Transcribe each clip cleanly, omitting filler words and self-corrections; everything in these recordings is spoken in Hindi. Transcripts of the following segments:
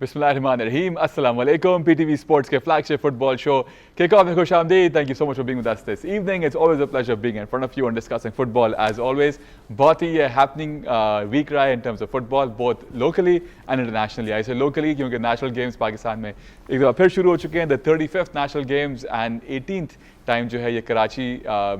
Bismillahirrahmanirrahim. Assalamu alaikum. PTV Sports के flagship football show kick-off में खुश आमदीद. Thank you so much for being with us this evening. It's always a pleasure being in front of you and discussing football as always. बहुत ही happening week रहा है in terms of football, both locally and internationally. I say locally क्योंकि national games पाकिस्तान में एक दफ़ा फिर शुरू हो चुके हैं. The 35th national games and 18th time जो है ये कराची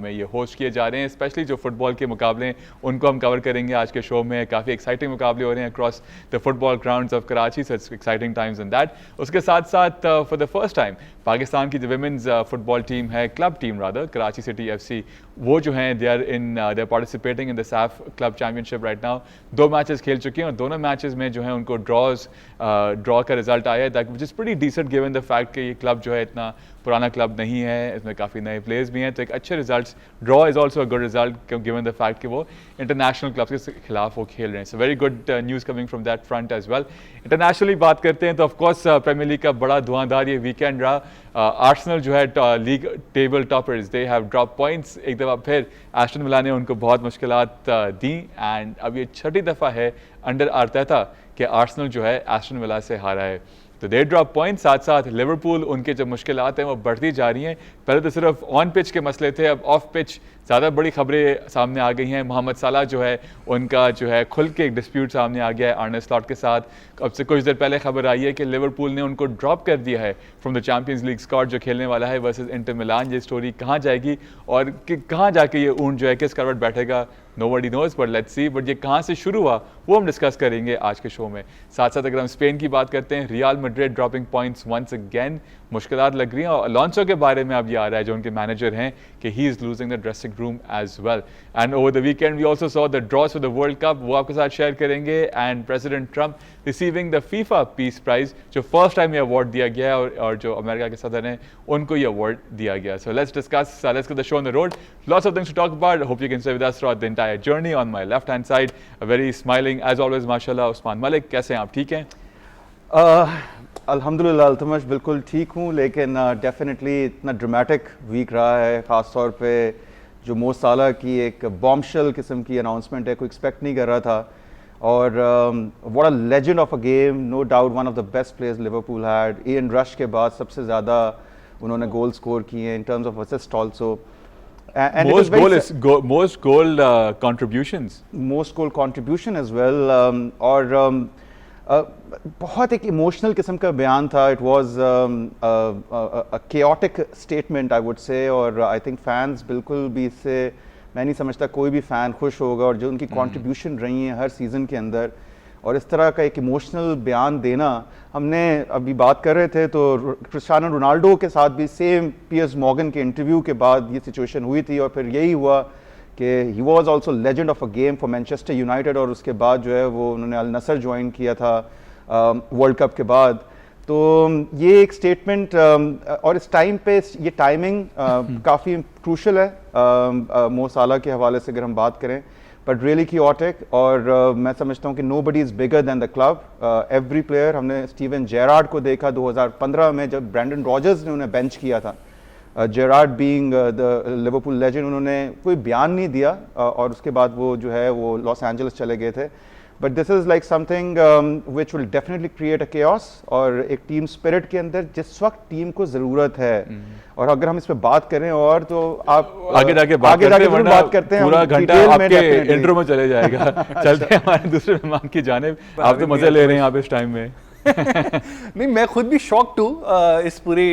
में ये होस्ट किए जा रहे हैं. स्पेशली जो फुटबॉल के मुकाबले हैं उनको हम कवर करेंगे आज के शो में. काफ़ी एक्साइटिंग मुकाबले हो रहे हैं across the football grounds of Karachi, so it's exciting times in that. उसके साथ साथ for the first time Pakistan की जो विमेंस फुटबॉल टीम है, club team rather, Karachi city FC, वो जो हैं they are participating in the SAFF club championship right now. 2 matches खेल चुके हैं और दोनों मैचेस में जो है उनको ड्रॉ का रिजल्ट आया है, which is pretty decent given the fact कि ये क्लब जो है इतना पुराना क्लब नहीं है, इसमें काफ़ी नए प्लेयर्स भी हैं. तो एक अच्छे results, draw is also a good result given the fact कि वो इंटरनेशनल क्लब्स के खिलाफ वो खेल रहे हैं. So very good news coming from that front as well. Internationally बात करते हैं तो ऑफकोर्स प्रीमियर लीग का बड़ा धुआंधार ये वीकेंड रहा. आर्सेनल जो है league table toppers, they have drop points. एक दफ़ा फिर एस्टन विला ने उनको बहुत मुश्किलात दी एंड अब ये छठी दफ़ा है अंडर आर्टेटा कि आर्सेनल जो है एस्टन विला से हारा है. तो दे ड्रॉप पॉइंट. साथ साथ लिवरपूल, उनके जो मुश्किलात हैं वो बढ़ती जा रही हैं. पहले तो सिर्फ ऑन पिच के मसले थे, अब ऑफ पिच ज़्यादा बड़ी खबरें सामने आ गई हैं. मोहम्मद सलाह जो है उनका जो है खुल के एक डिस्प्यूट सामने आ गया है आर्ने स्लॉट के साथ. अब से कुछ देर पहले खबर आई है कि लिवरपूल ने उनको ड्रॉप कर दिया है from the Champions league squad जो खेलने वाला है वर्सेस इंटर मिलान. ये स्टोरी कहाँ जाएगी और कहाँ जाके ये ऊंट जो है किस करवट बैठेगा, nobody knows, but let's see. But ये कहाँ से शुरू हुआ वो हम डिस्कस करेंगे आज के शो में. साथ साथ अगर हम स्पेन की बात करते हैं, Real Madrid dropping points once again, मुश्किलात लग रही हैं. और अलॉन्सो के बारे में अब ये आ रहा है जो उनके मैनेजर हैं कि he is losing the dressing room as well. And over the weekend we also saw the draws for the world cup, वो आपके साथ शेयर करेंगे. And president Trump receiving the FIFA peace prize, जो फर्स्ट टाइम ये अवार्ड दिया गया है और जो अमेरिका के सदर हैं उनको ये अवार्ड दिया गया. So let's discuss, let's get the show on the road. Lots of things to talk about. Hope you can stay with us throughout the entire journey. On my left hand side, a very smiling as always माशाल्लाह उस्मान मलिक. कैसे हैं आप, ठीक हैं? अल्हम्दुलिल्लाह अल्तमश बिल्कुल ठीक हूँ, लेकिन डेफिनेटली इतना ड्रामेटिक वीक रहा है. ख़ास तौर पे जो मो साला की एक बॉम्बशेल किस्म की अनाउंसमेंट है, कोई एक्सपेक्ट नहीं कर रहा था. और what a legend of a game, no doubt one of the best players Liverpool had. Ian Rush के बाद सबसे ज़्यादा उन्होंने गोल स्कोर किए in terms of assist also. And most goal contributions. Most goal contribution as well. और बहुत एक इमोशनल किस्म का बयान था. It was a chaotic statement I would say. और I think fans बिल्कुल भी इससे, मैं नहीं समझता कोई भी फ़ैन खुश होगा. और जो उनकी कंट्रीब्यूशन रही है हर सीज़न के अंदर, और इस तरह का एक इमोशनल बयान देना, हमने अभी बात कर रहे थे तो क्रिस्टियानो रोनाल्डो के साथ भी सेम पियर्स मॉर्गन के इंटरव्यू के बाद ये सिचुएशन हुई थी. और फिर यही हुआ कि he was also legend of a game for Manchester United. और उसके बाद जो है वो उन्होंने अल नसर ज्वाइन किया था वर्ल्ड कप के बाद. तो ये एक स्टेटमेंट और इस टाइम पे ये टाइमिंग काफ़ी क्रूशल है मो साला के हवाले से अगर हम बात करें. But really chaotic. और मैं समझता हूँ कि nobody is bigger than the club. Every player, हमने स्टीवन जेरार्ड को देखा 2015 में जब ब्रैंडन रॉजर्स ने उन्हें बेंच किया था. Gerrard being the Liverpool legend, उन्होंने कोई बयान नहीं दिया और उसके बाद वो जो है वो लॉस एंजल्स चले गए थे. But this is like something which will definitely create a chaos. और एक टीम स्पिरिट के अंदर जिस वक्त टीम को ज़रूरत है, और अगर हम इस पे बात करें और तो आप आगे जाके बात करते हैं, पूरा घंटा आपके इंट्रो में चले जाएगा. चलते हैं हमारे दूसरे मेहमान की जानिब. आप तो मजे ले रहे हैं आप इस टाइम में. नहीं, मैं खुद भी शॉक्ड हूँ इस पूरे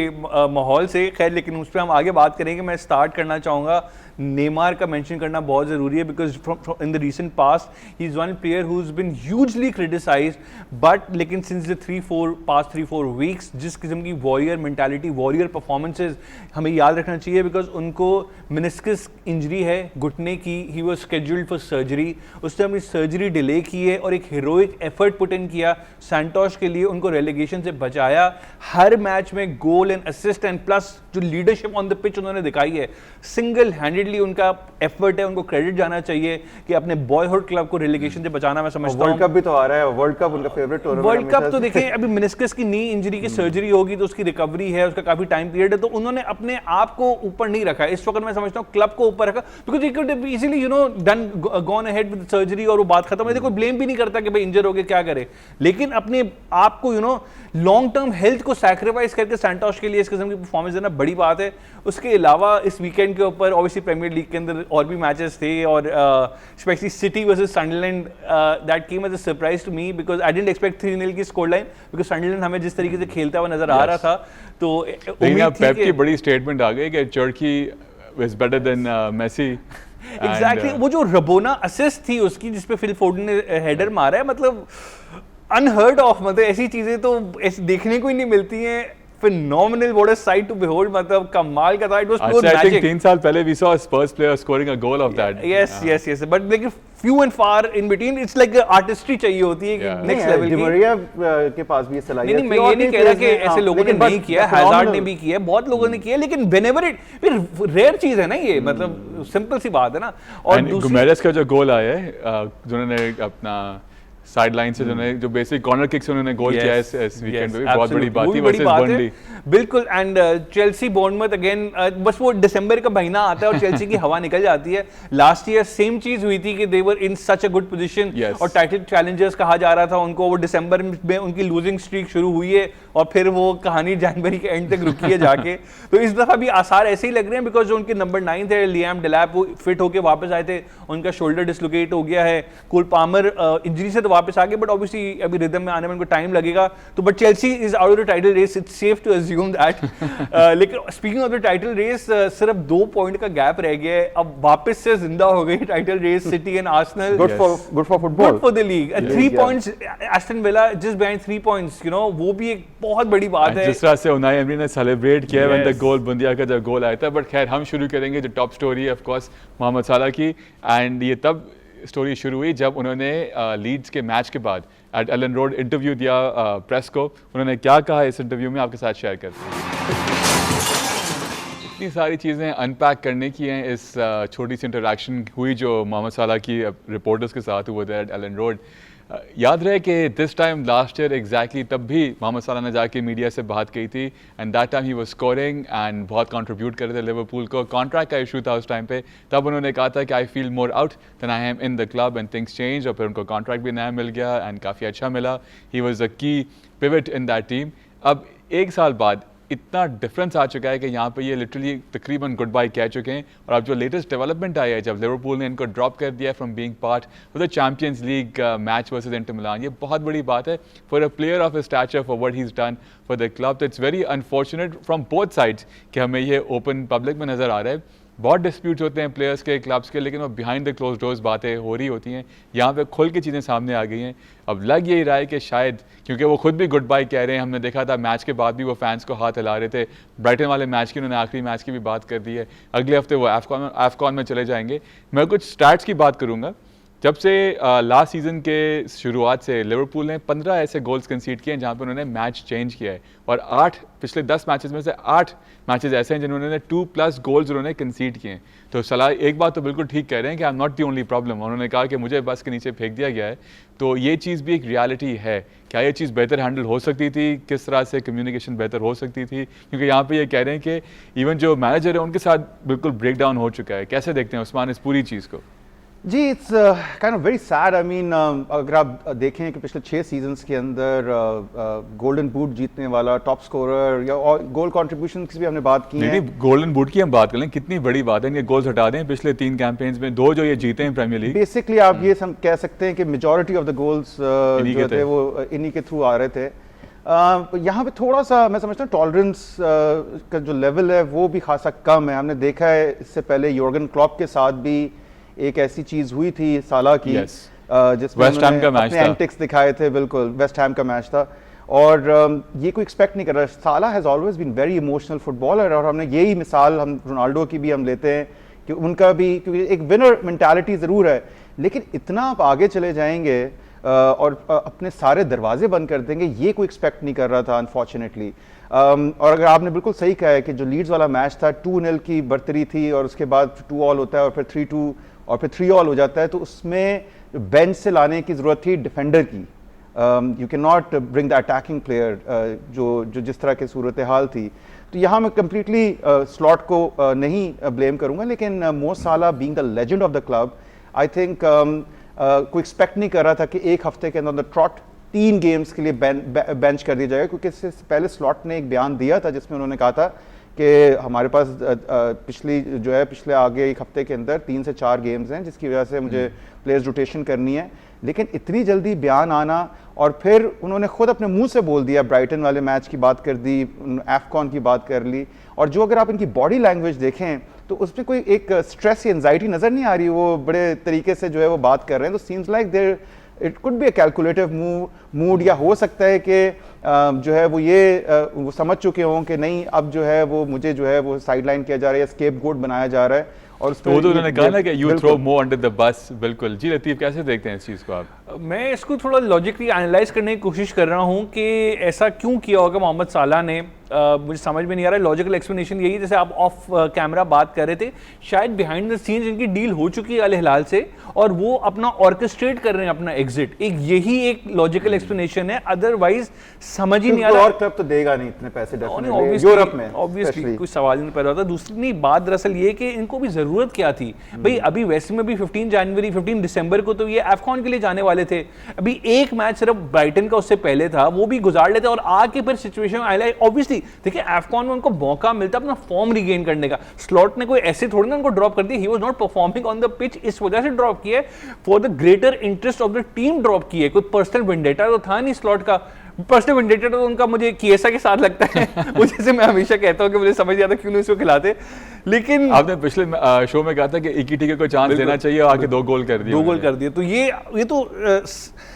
माहौल से. खैर, लेकिन उस पर हम आगे बात करेंगे. मैं स्टार्ट करना चाहूँगा, नेमार का मेंशन करना बहुत ज़रूरी है because in the recent past he is one player who is been hugely criticised. But लेकिन सिंस द 3-4 वीक्स जिस किस्म की वॉरियर मेंटालिटी, वॉरियर परफॉर्मेंसेज हमें याद रखना चाहिए बिकॉज उनको मेनिस्कस इंजरी है घुटने की. He was scheduled for surgery. उसने अपनी सर्जरी डिले की है और एक हीरोइक एफर्ट पुट इन किया सैंटोस के लिए, उनको रेलीगेशन से बचाया. हर मैच में goal and assist and plus जो लीडरशिप ऑन द पिच उन्होंने दिखाई है, सिंगल हैंडेडली उनका एफर्ट है. उनको क्रेडिट जाना चाहिए कि अपने बॉयहुड क्लब को रेलीगेशन से बचाना. मैं समझता हूं वर्ल्ड कप भी तो आ रहा है. वर्ल्ड कप उनका फेवरेट टूर्नामेंट. वर्ल्ड कप तो देखें, अभी मेनिस्कस की नी इंजरी की सर्जरी होगी तो उसकी रिकवरी है, उसका काफी टाइम पीरियड है. तो उन्होंने अपने आप को ऊपर नहीं रखा इस वक्त. मैं समझता हूं क्लब को ऊपर रखा because it could easily done gone ahead with surgery और वो बात खत्म है. कोई ब्लेम भी नहीं करता कि भाई इंजर हो गए क्या करे, लेकिन अपने आपको लॉन्ग टर्म हेल्थ को सैक्रिफाइस करके सैंटोस के लिए इस किस्म की परफॉर्मेंस देना बड़ी बात है। उसके अलावा इस वीकेंड के ऊपर ऑब्वियसली प्रीमियर लीग के अंदर और भी मैचेस थे और specially City versus Sunderland that came as a surprise to me because I didn't expect 3-0 की स्कोर लाइन बिकॉज सनडरलैंड हमें जिस तरीके से खेलता हुआ नजर आ रहा था तो लेकिन पेप की बड़ी स्टेटमेंट आ गई कि Turkey is better than Messi. Exactly वो जो रबोना असिस्ट थी उसकी जिसपे फिल फोर्डन ने हेडर मारा है, मतलब अनहर्ड ऑफ, मतलब ऐसी चीजें तो ऐसी देखने को ही नहीं मिलती हैं। phenomenal, what a sight to behold, मतलब कमाल का था, it was pure magic. I think 3 साल पहले we saw a Spurs player scoring a goal of that. Yes, but like few and far in between, it's like artistry चाहिए होती है कि next level की. डिमरिया के पास भी ये सलाहियत नहीं, मैं ये नहीं कह रहा कि ऐसे लोगों ने नहीं किया, हैजार्ड ने भी किया, बहुत लोगों ने किया, लेकिन whenever it, फिर रेयर चीज है ना ये, मतलब सिंपल सी बात है ना. और गुमेरेस का जो गोल आया है जिन्होंने अपना साइड लाइन से जो बेसिक कॉर्नर किक से उन्होंने गोल किया है इस वीकेंड में, बहुत बड़ी बात थी वर्सेस बर्नली. बिल्कुल. एंड चेल्सी बॉर्नमथ अगेन, बस वो दिसंबर का महीना आता है और चेल्सी की हवा निकल जाती है. लास्ट ईयर सेम चीज हुई थी कि दे वर इन सच अ गुड पोजीशन और टाइटल चैलेंजर्स कहा जा रहा था उनको. वो दिसंबर में उनकी लूजिंग स्ट्रीक शुरू हुई है और फिर वो कहानी जनवरी के एंड तक रुकी है जाके. तो इस दफा भी आसार ऐसे ही लग रहे हैं बिकॉज जो उनके नंबर 9 थे लियाम डेलैप, वो फिट होकर वापस आए थे, उनका शोल्डर डिसलोकेट हो गया है. कोल पामर इंजरी से तो वापस आ गए बट ऑब्वियसली अभी रिदम में आने में उनको टाइम लगेगा. तो but Chelsea is out of the title race, it's safe to assume that. लेकिन speaking of the title race, सिर्फ 2 पॉइंट का गैप रह गया है. अब वापस से जिंदा हो गई title race, city and Arsenal. Good for football, good for the league. 3 points Aston Villa just behind 3 points, you know, वो भी एक बहुत बड़ी बात है. जिस तरह से उनाई एमरी ने सेलिब्रेट किया व्हेन द गोल, बुंदिया का जब गोल आया था. बट खैर हम शुरू करेंगे जो टॉप स्टोरी है ऑफ कोर्स मोहम्मद साला की. एंड ये तब स्टोरी शुरू हुई जब उन्होंने लीड्स के मैच के बाद एट एलन रोड इंटरव्यू दिया प्रेस को. उन्होंने क्या कहा इस इंटरव्यू में आपके साथ शेयर करते हैं. इतनी सारी चीज़ें अनपैक करने की हैं. इस छोटी सी इंटरेक्शन हुई जो मोहम्मद साला की रिपोर्टर्स के साथ हुआ था एट एलन रोड. याद रहे कि this time last year exactly तब भी मोहम्मद साला ने जाके मीडिया से बात की थी and that time he was scoring and बहुत कंट्रीब्यूट कर रहे थे लिवरपूल को. कॉन्ट्रैक्ट का इशू था उस टाइम पे. तब उन्होंने कहा था कि I feel more out than I am in the club and things change. और फिर उनको कॉन्ट्रैक्ट भी नया मिल गया एंड काफ़ी अच्छा मिला. ही वॉज अ की पिवट इन दैट टीम. अब 1 साल बाद इतना डिफरेंस आ चुका है कि यहाँ पे ये लिटरली तकरीबन गुड बाय कह चुके हैं. और अब जो लेटेस्ट डेवलपमेंट आई है जब लिवरपूल ने इनको ड्रॉप कर दिया from being part of the Champions League match versus Inter Milan, ये बहुत बड़ी बात है for a player of his stature, for what he is done for the club. तो it's very unfortunate from both sides कि हमें ये ओपन पब्लिक में नज़र आ रहा है. बहुत डिस्प्यूट्स होते हैं प्लेयर्स के, क्लब्स के, लेकिन वो बिहाइंड द क्लोज डोर्स बातें हो रही होती हैं. यहाँ पे खुल के चीज़ें सामने आ गई हैं. अब लग यही रहा है कि शायद क्योंकि वो खुद भी गुड बाय कह रहे हैं, हमने देखा था मैच के बाद भी वो फैंस को हाथ हिला रहे थे. ब्राइटन वाले मैच की उन्होंने आखिरी मैच की भी बात कर दी है. अगले हफ्ते वो एफकॉन में चले जाएंगे. मैं कुछ स्टैट्स की बात करूँगा. जब से लास्ट सीज़न के शुरुआत से लिवरपूल ने 15 ऐसे गोल्स कंसीड किए हैं जहाँ पर उन्होंने मैच चेंज किया है. और 8 पिछले 10 मैचेस में से 8 मैचेस ऐसे हैं जिन्होंने 2+ गोल्स उन्होंने कंसीड किए हैं. तो सलाह एक बात तो बिल्कुल ठीक कह रहे हैं कि I am not the only problem. उन्होंने कहा कि मुझे बस के नीचे फेंक दिया गया है. तो ये चीज़ भी एक रियलिटी है. क्या ये चीज़ बेहतर हैंडल हो सकती थी? किस तरह से कम्युनिकेशन बेहतर हो सकती थी? क्योंकि यहाँ पे ये कह रहे हैं कि इवन जो मैनेजर है उनके साथ बिल्कुल ब्रेक डाउन हो चुका है. कैसे देखते हैं उस्मान इस पूरी चीज़ को? जी, it's kind of very sad. I mean अगर आप देखें कि पिछले 6 सीजन्स के अंदर गोल्डन बूट जीतने वाला, टॉप स्कोरर या और गोल कॉन्ट्रीब्यूशन की भी हमने बात की है. गोल्डन बूट की हम बात कर लें, कितनी बड़ी बात है. इनके गोल्स हटा दें पिछले 3 कैंपेन्स में, 2 जो ये जीते हैं प्रीमियर लीग. बेसिकली आप ये कह सकते हैं कि मेजॉरिटी ऑफ द गोल्स जो थे वो इन्हीं के थ्रू आ रहे थे. यहाँ पे थोड़ा सा मैं समझता हूँ टॉलरेंस का जो लेवल है वो भी खासा कम है. हमने देखा है इससे पहले योर्गन क्लॉप के साथ भी एक ऐसी चीज हुई थी साला की, जिसमें वेस्ट हैम का मैच था, एंटिक्स दिखाए थे. बिल्कुल वेस्ट हैम का मैच था. और ये कोई एक्सपेक्ट नहीं कर रहा. Salah has always been very emotional footballer. और हमने यही मिसाल हम रोनाल्डो की भी हम लेते हैं कि उनका भी, क्योंकि एक विनर मेंटालिटी ज़रूर है, लेकिन इतना आप आगे चले जाएंगे और अपने सारे दरवाजे बंद कर देंगे, ये कोई एक्सपेक्ट नहीं कर रहा था अनफॉर्चुनेटली. और अगर आपने बिल्कुल सही कहा है कि जो लीड्स वाला मैच था 2-0 की बढ़तरी थी और उसके बाद 2-all होता है और फिर 3-2 और फिर 3-all हो जाता है. तो उसमें बेंच से लाने की ज़रूरत थी डिफेंडर की. You can not bring the attacking player जो जिस तरह की सूरत हाल थी. तो यहाँ मैं कम्प्लीटली स्लॉट को नहीं ब्लेम करूँगा, लेकिन मो साला being the legend of the club, I think कोई एक्सपेक्ट नहीं कर रहा था कि एक हफ्ते के अंदर ट्रॉट 3 गेम्स के लिए बेंच कर दिया जाएगा, क्योंकि इससे पहले स्लॉट ने एक बयान दिया था जिसमें उन्होंने कहा था कि हमारे पास पिछले आगे एक हफ्ते के अंदर 3 से 4 गेम्स हैं जिसकी वजह से मुझे प्लेयर्स रोटेशन करनी है। लेकिन इतनी जल्दी बयान आना, और फिर उन्होंने खुद अपने मुंह से बोल दिया, ब्राइटन वाले मैच की बात कर दी, एफकॉन की बात कर ली, और जो अगर आप इनकी बॉडी लैंग्वेज देखें तो उसमें कोई एक स्ट्रेस या एंजाइटी नज़र नहीं आ रही, वो बड़े तरीके से जो है वो बात कर रहे हैं। तो seems like there it could be a calculative mood, या हो सकता है कि जो है वो समझ चुके हों कि नहीं, अब जो है वो मुझे जो है वो साइडलाइन किया जा रहा है या स्केपगोट बनाया जा रहा है। और तो वो तो उन्होंने कहा ना कि you throw more under the bus. बिल्कुल जी। लतीफ़, कैसे देखते हैं इस चीज़ को आप? मैं इसको थोड़ा लॉजिकली एनालाइज करने की कोशिश कर रहा हूँ कि ऐसा क्यों किया होगा मोहम्मद साला ने। मुझे समझ में नहीं आ रहा है। लॉजिकल एक्सप्लेनेशन यही, जैसे आप ऑफ कैमरा बात कर रहे थे, शायद बिहाइंड द सीन्स इनकी डील हो चुकी है अल हिलाल से और वो अपना ऑर्केस्ट्रेट कर रहे हैं अपना एग्जिट। यही एक लॉजिकल एक्सप्लेनेशन है, अदरवाइज समझ ही नहीं आ रहा। और क्लब तो देगा नहीं इतने पैसे डेफिनेटली यूरोप में, ऑब्वियसली कोई सवाल ही नहीं पैदा होता। दूसरी नहीं बात दरअसल ये कि इनको भी जरूरत क्या थी भाई। अभी वैसे में भी 15 दिसंबर को तो ये एफकॉन के लिए जाने वाले थे। अभी एक मैच सिर्फ ब्राइटन का उससे पहले था, वो भी गुजार लेते और आके फिर सिचुएशन आई। ऑब्वियसली देखिए एफकॉन में उनको मौका मिलता अपना फॉर्म रिगेन करने का। स्लॉट ने कोई ऐसे थोड़ी ना उनको ड्रॉप कर दिया, he was not performing on the pitch, इस वजह से ड्रॉप किया, for the greater interest of the team drop किया। कोई पर्सनल वेंडेटा तो था नहीं स्लॉट का। पर्सनल वेंडेटा तो उनका मुझे किएसा के साथ लगता है वो जैसे मैं हमेशा कहता हूँ कि मुझे समझ नहीं आता क्यों नहीं इसको खिलाते। लेकिन आपने पिछले शो में कहा था कि इकीटिके को चांस देना चाहिए, आके 2 गोल कर दिए। 2 गोल कर दिए, तो ये तो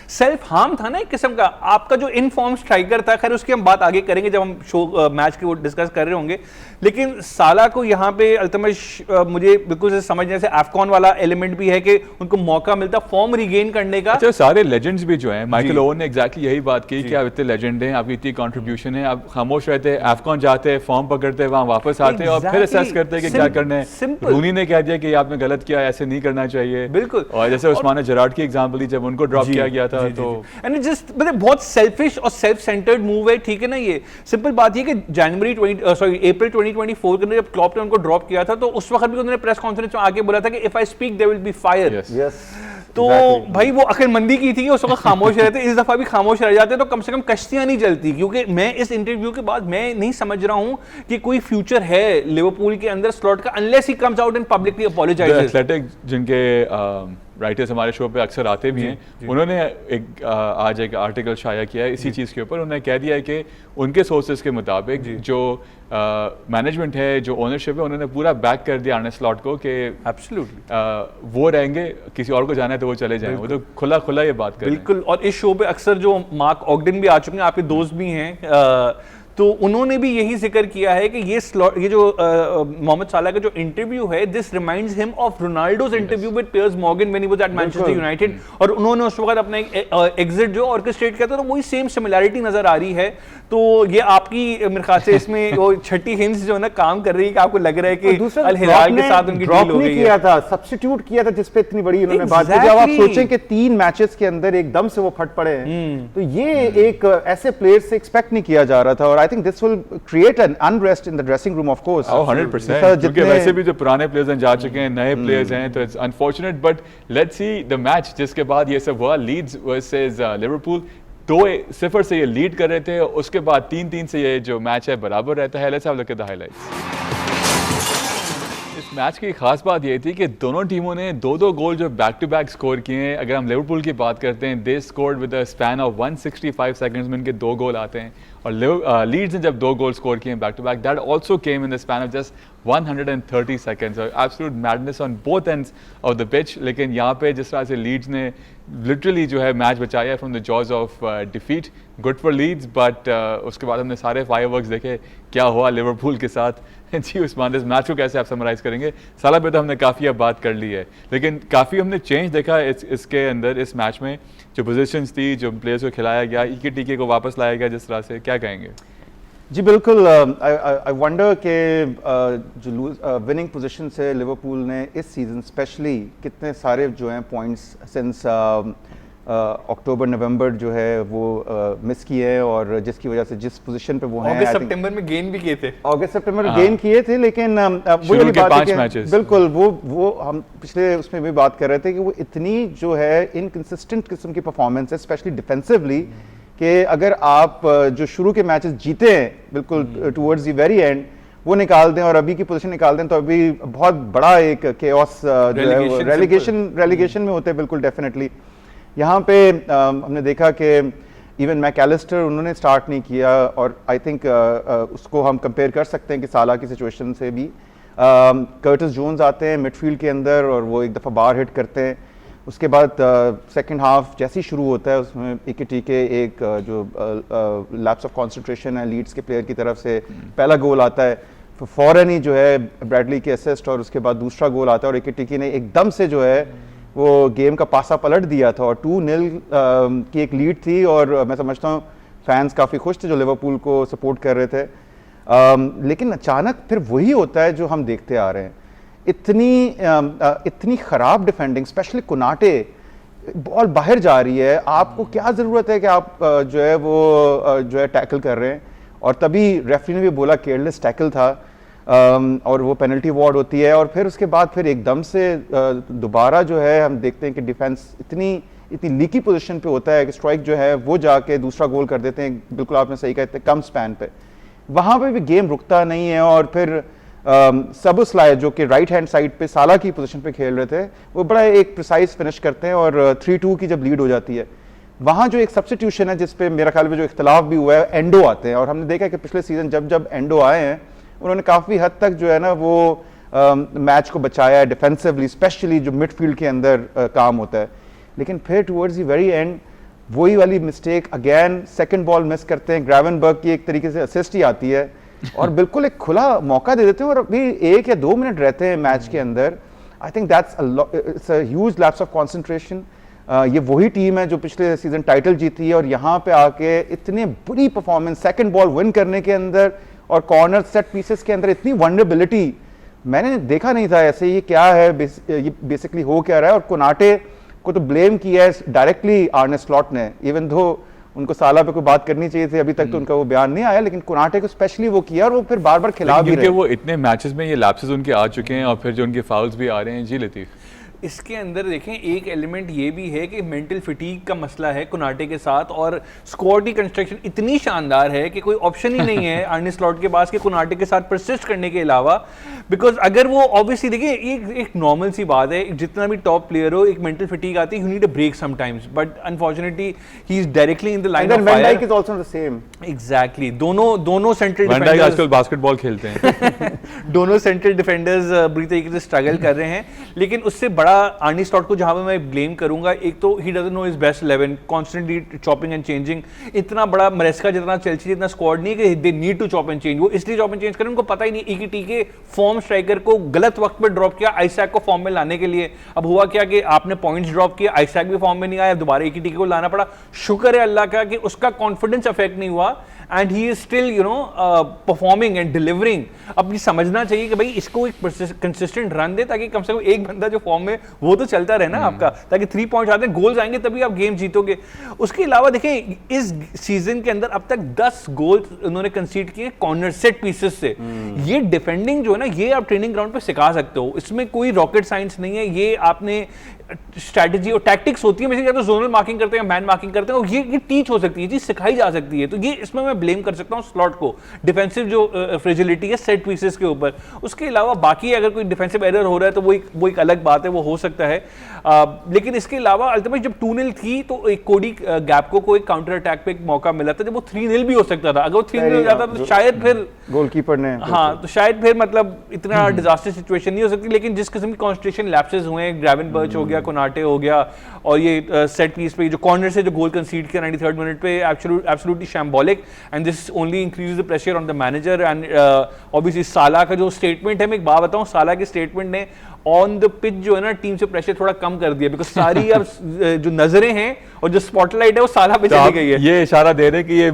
सेल्फ हार्म था ना एक किस्म का। आपका जो इनफॉर्म स्ट्राइकर था, खैर उसकी हम बात आगे करेंगे जब हम शो मैच की वो डिस्कस कर रहे होंगे। लेकिन साला को यहाँ पे अल्तमश मुझे बिल्कुल से समझने से एफकॉन वाला एलिमेंट भी है कि उनको मौका मिलता फॉर्म रिगेन करने का। अच्छा, सारे लेजेंड्स भी जो हैं, माइकल ओवन ने एग्जैक्टली यही बात की कि आप इतने लेजेंड हैं, आपकी इतनी कंट्रीब्यूशन है, आप खामोश रहते हैं, एफकॉन जाते हैं, फॉर्म पकड़ते हैं, वहाँ वापस आते हैं और फिर असेस करते हैं कि क्या करना है। रूनी ने कह दिया कि आपने गलत किया, ऐसे नहीं करना चाहिए। बिल्कुल। और जैसे उस्मान जेरार्ड की एग्जांपल दी, जब उनको ड्रॉप किया गया था, तो एंड जस्ट मतलब बहुत सेल्फिश और सेल्फ सेंटर्ड मूव है, ठीक है ना। ये सिंपल बात ये कि अप्रैल 2024 के अंदर जब क्लॉप ने उनको ड्रॉप किया था, तो उस वक्त भी उन्होंने प्रेस कॉन्फ्रेंस में आके बोला था कि if I speak their will be fire. तो भाई वो अक्लमंदी की थी, उस वक्त खामोश रहते, इस दफा भी खामोश रह जाते तो कम से कम कश्तियां नहीं जलती। क्योंकि मैं इस इंटरव्यू के बाद मैं नहीं समझ रहा हूं कि कोई फ्यूचर है लिवरपूल के अंदर स्लॉट का, unless he comes out and publicly apologises. Athletic जिनके राइटर्स हमारे शो पे अक्सर आते भी हैं, उन्होंने आज एक आर्टिकल शाया किया है इसी चीज़ के ऊपर। उन्होंने कह दिया है कि उनके सोर्सेज के मुताबिक जो मैनेजमेंट है, जो ओनरशिप है, उन्होंने पूरा बैक कर दिया आर्ने स्लॉट को कि एब्सोल्युटली वो रहेंगे, किसी और को जाना है तो वो चले जाएं। वो तो खुला ये बात कर बिल्कुल। और इस शो पे अक्सर जो मार्क ऑगडन भी आ चुके हैं, आपके दोस्त भी हैं, तो उन्होंने भी यही जिक्र किया है कि ये जो मोहम्मद साला का जो इंटरव्यू है, this reminds him of Ronaldo's interview with Piers Morgan when he was at Manchester United. और उन्होंने उस वक्त अपना एक एग्जिट जो ऑर्केस्ट्रेट किया था, तो वही सेम सिमिलैरिटी नजर आ रही है। तो ये आपकी मेरे ख्याल से इसमें वो छठी हिंस जो है ना काम कर रही है कि आपको लग रहा है कि अल हिलाल के साथ उनकी डील हो गई है। किया था, सब्स्टिट्यूट किया था, जिस पे इतनी बड़ी उन्होंने बात की। जब आप सोचें कि 3 मैचेस के अंदर एकदम से वो फट पड़े हैं, तो ये एक ऐसे प्लेयर से एक्सपेक्ट नहीं किया जा रहा था। और I think this will create an unrest in the dressing room of course. 100%, क्योंकि वैसे भी जो पुराने प्लेयर्स हैं जा चुके हैं, नए प्लेयर्स हैं, तो it's unfortunate. But let's see the match जिसके बाद ये सब हुआ, लीड्स वर्सेस लिवरपूल 2-0 से ये लीड कर रहे थे, उसके बाद 3-3 से ये जो मैच है बराबर रहता है। Let's have a look at the highlights. इस मैच की खास बात ये थी कि दोनों टीमों ने 2-2 गोल जो बैक टू बैक स्कोर किए हैं। अगर हम लिवरपूल की बात करते हैं, they scored with a span of 165 seconds में इनके 2 गोल आते हैं। और लीड्स ने जब 2 गोल स्कोर किए back to back, that also came in the span of just 130 seconds. Absolute madness on both ends of the pitch. लेकिन यहाँ पे जिस तरह से लीड्स ने लिटरली जो है मैच बचाया from the jaws of defeat, good for Leeds. But उसके बाद हमने सारे फायरवर्क्स देखे क्या हुआ लिवरपूल के साथ। जी उस्मान, इस मैच को कैसे आप समराइज करेंगे? साला पे तो हमने काफ़ी अब बात कर ली है, लेकिन काफ़ी हमने चेंज देखा इसके अंदर, इस मैच में जो पोजीशंस थी, जो प्लेयर्स को खिलाया गया, इकीटिके को वापस लाया गया जिस तरह से, क्या कहेंगे? जी बिल्कुल। आई वंडर के जो विनिंग पोजीशन से लिवरपूल ने इस सीज़न स्पेशली कितने सारे जो हैं पॉइंट्स सिंस अक्टूबर नवंबर जो है वो मिस किए हैं, और जिसकी वजह से जिस पोजीशन पे वो हैं, अगस्त सितंबर में गेन भी किए थे, अगस्त सितंबर गेन किए थे, लेकिन वो वाली बात है कि बिल्कुल वो हम पिछले उसमें भी बात कर रहे थे कि वो इतनी जो है इनकंसिस्टेंट किस्म की परफॉर्मेंस है, स्पेशली डिफेंसिवली, कि अगर आप जो शुरू के मैचेस जीते हैं बिल्कुल टुवर्ड्स द वेरी एंड वो निकाल दें और अभी की पोजीशन निकाल दें, तो अभी बहुत बड़ा एक केओस जो है रेलीगेशन में होते हैं बिल्कुल डेफिनेटली। यहाँ पे हमने देखा कि इवन मैकएलिस्टर उन्होंने स्टार्ट नहीं किया, और आई थिंक उसको हम कंपेयर कर सकते हैं कि साला की सिचुएशन से भी। कर्टिस जोन्स आते हैं मिडफील्ड के अंदर और वो एक दफ़ा बाहर हिट करते हैं, उसके बाद सेकंड हाफ जैसे ही शुरू होता है उसमें के एक जो लैप्स ऑफ कंसंट्रेशन है लीड्स के प्लेयर की तरफ से, पहला गोल आता है, फ़ौरन ही जो है ब्रैडली के असिस्ट और उसके बाद दूसरा गोल आता है, और इकेटीके ने एकदम से जो है वो गेम का पासा पलट दिया था, और 2-0 की एक लीड थी, और मैं समझता हूँ फैंस काफ़ी खुश थे जो लिवरपूल को सपोर्ट कर रहे थे। लेकिन अचानक फिर वही होता है जो हम देखते आ रहे हैं, इतनी ख़राब डिफेंडिंग, स्पेशली कोनाटे, बॉल बाहर जा रही है, आपको क्या ज़रूरत है कि आप जो है वो जो है टैकल कर रहे हैं, और तभी रेफरी ने भी बोला केयरलेस टैकल था, और वो पेनल्टी अवार्ड होती है, और फिर उसके बाद फिर एकदम से दोबारा जो है हम देखते हैं कि डिफेंस इतनी लीकी पोजीशन पे होता है कि स्ट्राइक जो है वो जाके दूसरा गोल कर देते हैं, बिल्कुल आपने सही कहते हैं कम स्पैन पे, वहाँ पे भी गेम रुकता नहीं है। और फिर सबुस्लाय जो कि राइट हैंड साइड पे साला की पोजीशन पे खेल रहे थे, वो बड़ा एक प्रिसाइज फिनिश करते हैं, और 3-2 की जब लीड हो जाती है, वहाँ जो एक सब्स्टिट्यूशन है जिसपे मेरा ख्याल में जो इख्तलाफ भी हुआ है, एंडो आते हैं, और हमने देखा कि पिछले सीजन जब एंडो आए हैं उन्होंने काफ़ी हद तक जो है ना वो मैच को बचाया है डिफेंसिवली, स्पेशली जो मिडफील्ड के अंदर काम होता है। लेकिन फिर टुवर्ड्स द वेरी एंड वही वाली mistake again, second ball miss करते हैं, ग्रेवनबर्ग की एक तरीके से असिस्ट ही आती है, और बिल्कुल एक खुला मौका दे देते हैं, और अभी 1 या 2 मिनट रहते हैं मैच के अंदर। I think that's a huge lapse of concentration. ये वही टीम है जो पिछले सीजन टाइटल जीती है, और यहाँ पे आके इतनी बुरी परफॉर्मेंस, सेकंड बॉल विन करने के अंदर और कॉर्नर सेट पीसेस के अंदर इतनी वनरेबिलिटी मैंने देखा नहीं था ऐसे। ये क्या है, ये बेसिकली हो क्या रहा है? और कोनाटे को तो ब्लेम किया है डायरेक्टली आर्ने स्लॉट ने, इवन दो उनको साला पे कोई बात करनी चाहिए थी, अभी तक तो उनका वो बयान नहीं आया, लेकिन कोनाटे को स्पेशली वो किया, और वो फिर बार बार खिला भी रहे। वो इतने मैचेस में ये लैप्सेस उनके आ चुके हैं, और फिर जो उनके फाउल्स भी आ रहे हैं। जी लतीफ, इसके अंदर देखें एक एलिमेंट ये भी है कि मेंटल फिटीग का मसला है कोनाटे के साथ, और स्क्वाड की कंस्ट्रक्शन इतनी शानदार है कि कोई ऑप्शन ही नहीं है आर्ने स्लॉट के पास कि कोनाटे के साथ परसिस्ट करने के अलावा, बिकॉज अगर वो ऑब्वियसली देखिए एक नॉर्मल सी बात है, जितना भी टॉप प्लेयर हो एक मेंटल फिटीग आती है, you need a break sometimes, but unfortunately he is directly in the line of fire. Van Dijk is also the same. Exactly, दोनों सेंट्रल वैन डाइक आजकल बास्केटबॉल खेलते हैं दोनों सेंट्रल डिफेंडर्स बुरी तरीके से स्ट्रगल कर रहे हैं, लेकिन उससे बड़ा आर्ने स्लॉट को जहां पे मैं ब्लेम करूंगा, एक तो he doesn't know his best 11, constantly chopping and changing. इतना बड़ा मरेस्का जितना चेल्सी जितना स्क्वाड नहीं है कि they need to chop and change, वो इसलिए चॉप एंड चेंज करें, उनको पता ही नहीं ईकीटी के फॉर्म स्ट्राइकर को गलत वक्त पर ड्रॉप किया आइसैक को फॉर्म में लाने के लिए। अब हुआ क्या कि आपने पॉइंट्स ड्रॉप किया, आइसैक भी फॉर्म में नहीं आया, दोबारा ईकीटी को लाना पड़ा। शुक्र है अल्लाह का कि उसका कॉन्फिडेंस अफेक्ट नहीं हुआ, and he is still performing and delivering. अब ये समझना चाहिए कि भाई इसको एक कंसिस्टेंट रन दे, ताकि कम से कम एक बंदा जो फॉर्म में वो तो चलता रहे ना आपका, ताकि 3 पॉइंट्स आते हैं, गोल्स आएंगे तभी आप गेम जीतोगे। उसके अलावा देखें इस सीजन के अंदर अब तक 10 गोल उन्होंने कंसीड किए कॉर्नर सेट पीसेस से। ये डिफेंडिंग जो है ना, ये आप ट्रेनिंग ग्राउंड पे सिखा सकते हो, इसमें कोई रॉकेट साइंस नहीं है। ये आपने स्ट्रैटेजी और टैक्टिक्स होती है, या तो जोनल मार्किंग करते हैं, मैन मार्किंग करते हैं, और ये टीच हो सकती है, चीज सिखाई जा सकती है। तो ये इसमें मैं ब्लेम कर सकता हूँ स्लॉट को, डिफेंसिव जो फ्रेजिलिटी है सेट पीसेस के ऊपर। उसके अलावा बाकी अगर कोई डिफेंसिव एरर हो रहा है तो वो एक अलग बात है, वो हो सकता है। लेकिन इसके अलावा अल्टीमेट जब 2-0 थी तो एक कोडी गैप्को को एक काउंटर अटैक पे एक मौका मिला था, जब वो 3-0 भी हो सकता था। अगर वो 3-0 हो जाता तो शायद फिर गोलकीपर ने, हाँ, तो शायद फिर मतलब इतना डिजास्टर सिचुएशन नहीं हो सकती। लेकिन जिस किस्म की कॉन्सेंट्रेशन लैप्सेस हुए, ग्रेवनबर्च हो गया, कोनाटे हो गया, और ये सेट पीस पे जो कॉर्नर से जो गोल कंसीड किया 93rd मिनट पे, absolutely shambolic, and this only increase the pressure on the manager. And obviously साला का जो स्टेटमेंट है, मैं एक बात बताऊं, साला के स्टेटमेंट ने ऑन द पिच जो है ना टीम से प्रेशर थोड़ा कम कर दिया, बिकॉज सारी अब जो नजरें हैं और जो स्पॉटलाइट है वो साला पे चली गई है। ये इशारा दे रहे कि ये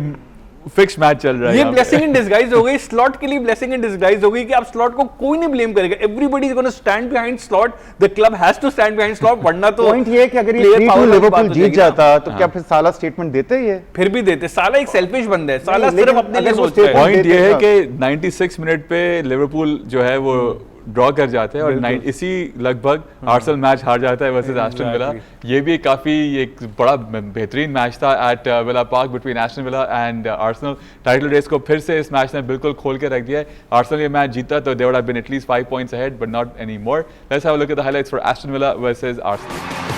फिक्स मैच चल रहा है ये यहाँ पे। ब्लेसिंग इन डिसगाइज हो गई, स्लॉट के लिए ब्लेसिंग इन डिसगाइज हो गई कि अब स्लॉट को कोई नहीं ब्लेम करेगा, everybody is gonna stand behind Slot, the club has to stand behind Slot, वरना तो पॉइंट ये है कि अगर ये player 3-2 power वाली बात लिवरपूल हो जीत जाएगी ना। जाता तो क्या फिर साला स्टेटमेंट देते ही है? फिर भी देते, साला एक सेल्फिश बंदा है, साला नहीं, सिर्फ लेकिन अपने लिए अगर वो सोचता है। statement पॉइंट ये देते है हैं। कि 96 मिनट पे लिवरपूल जो है वो ड्रॉ कर जाते हैं और इसी लगभग आर्सेनल मैच हार जाता है वर्सेस एस्टन विला। ये भी काफी एक बड़ा बेहतरीन मैच था at Villa Park between Aston Villa and Arsenal. Title race को फिर से इस मैच ने बिल्कुल खोल के रख दिया है। आर्सेनल ये मैच जीता तो they would have been at least 5 points ahead but not any more. Let's have a look at the highlights for Aston Villa versus Arsenal.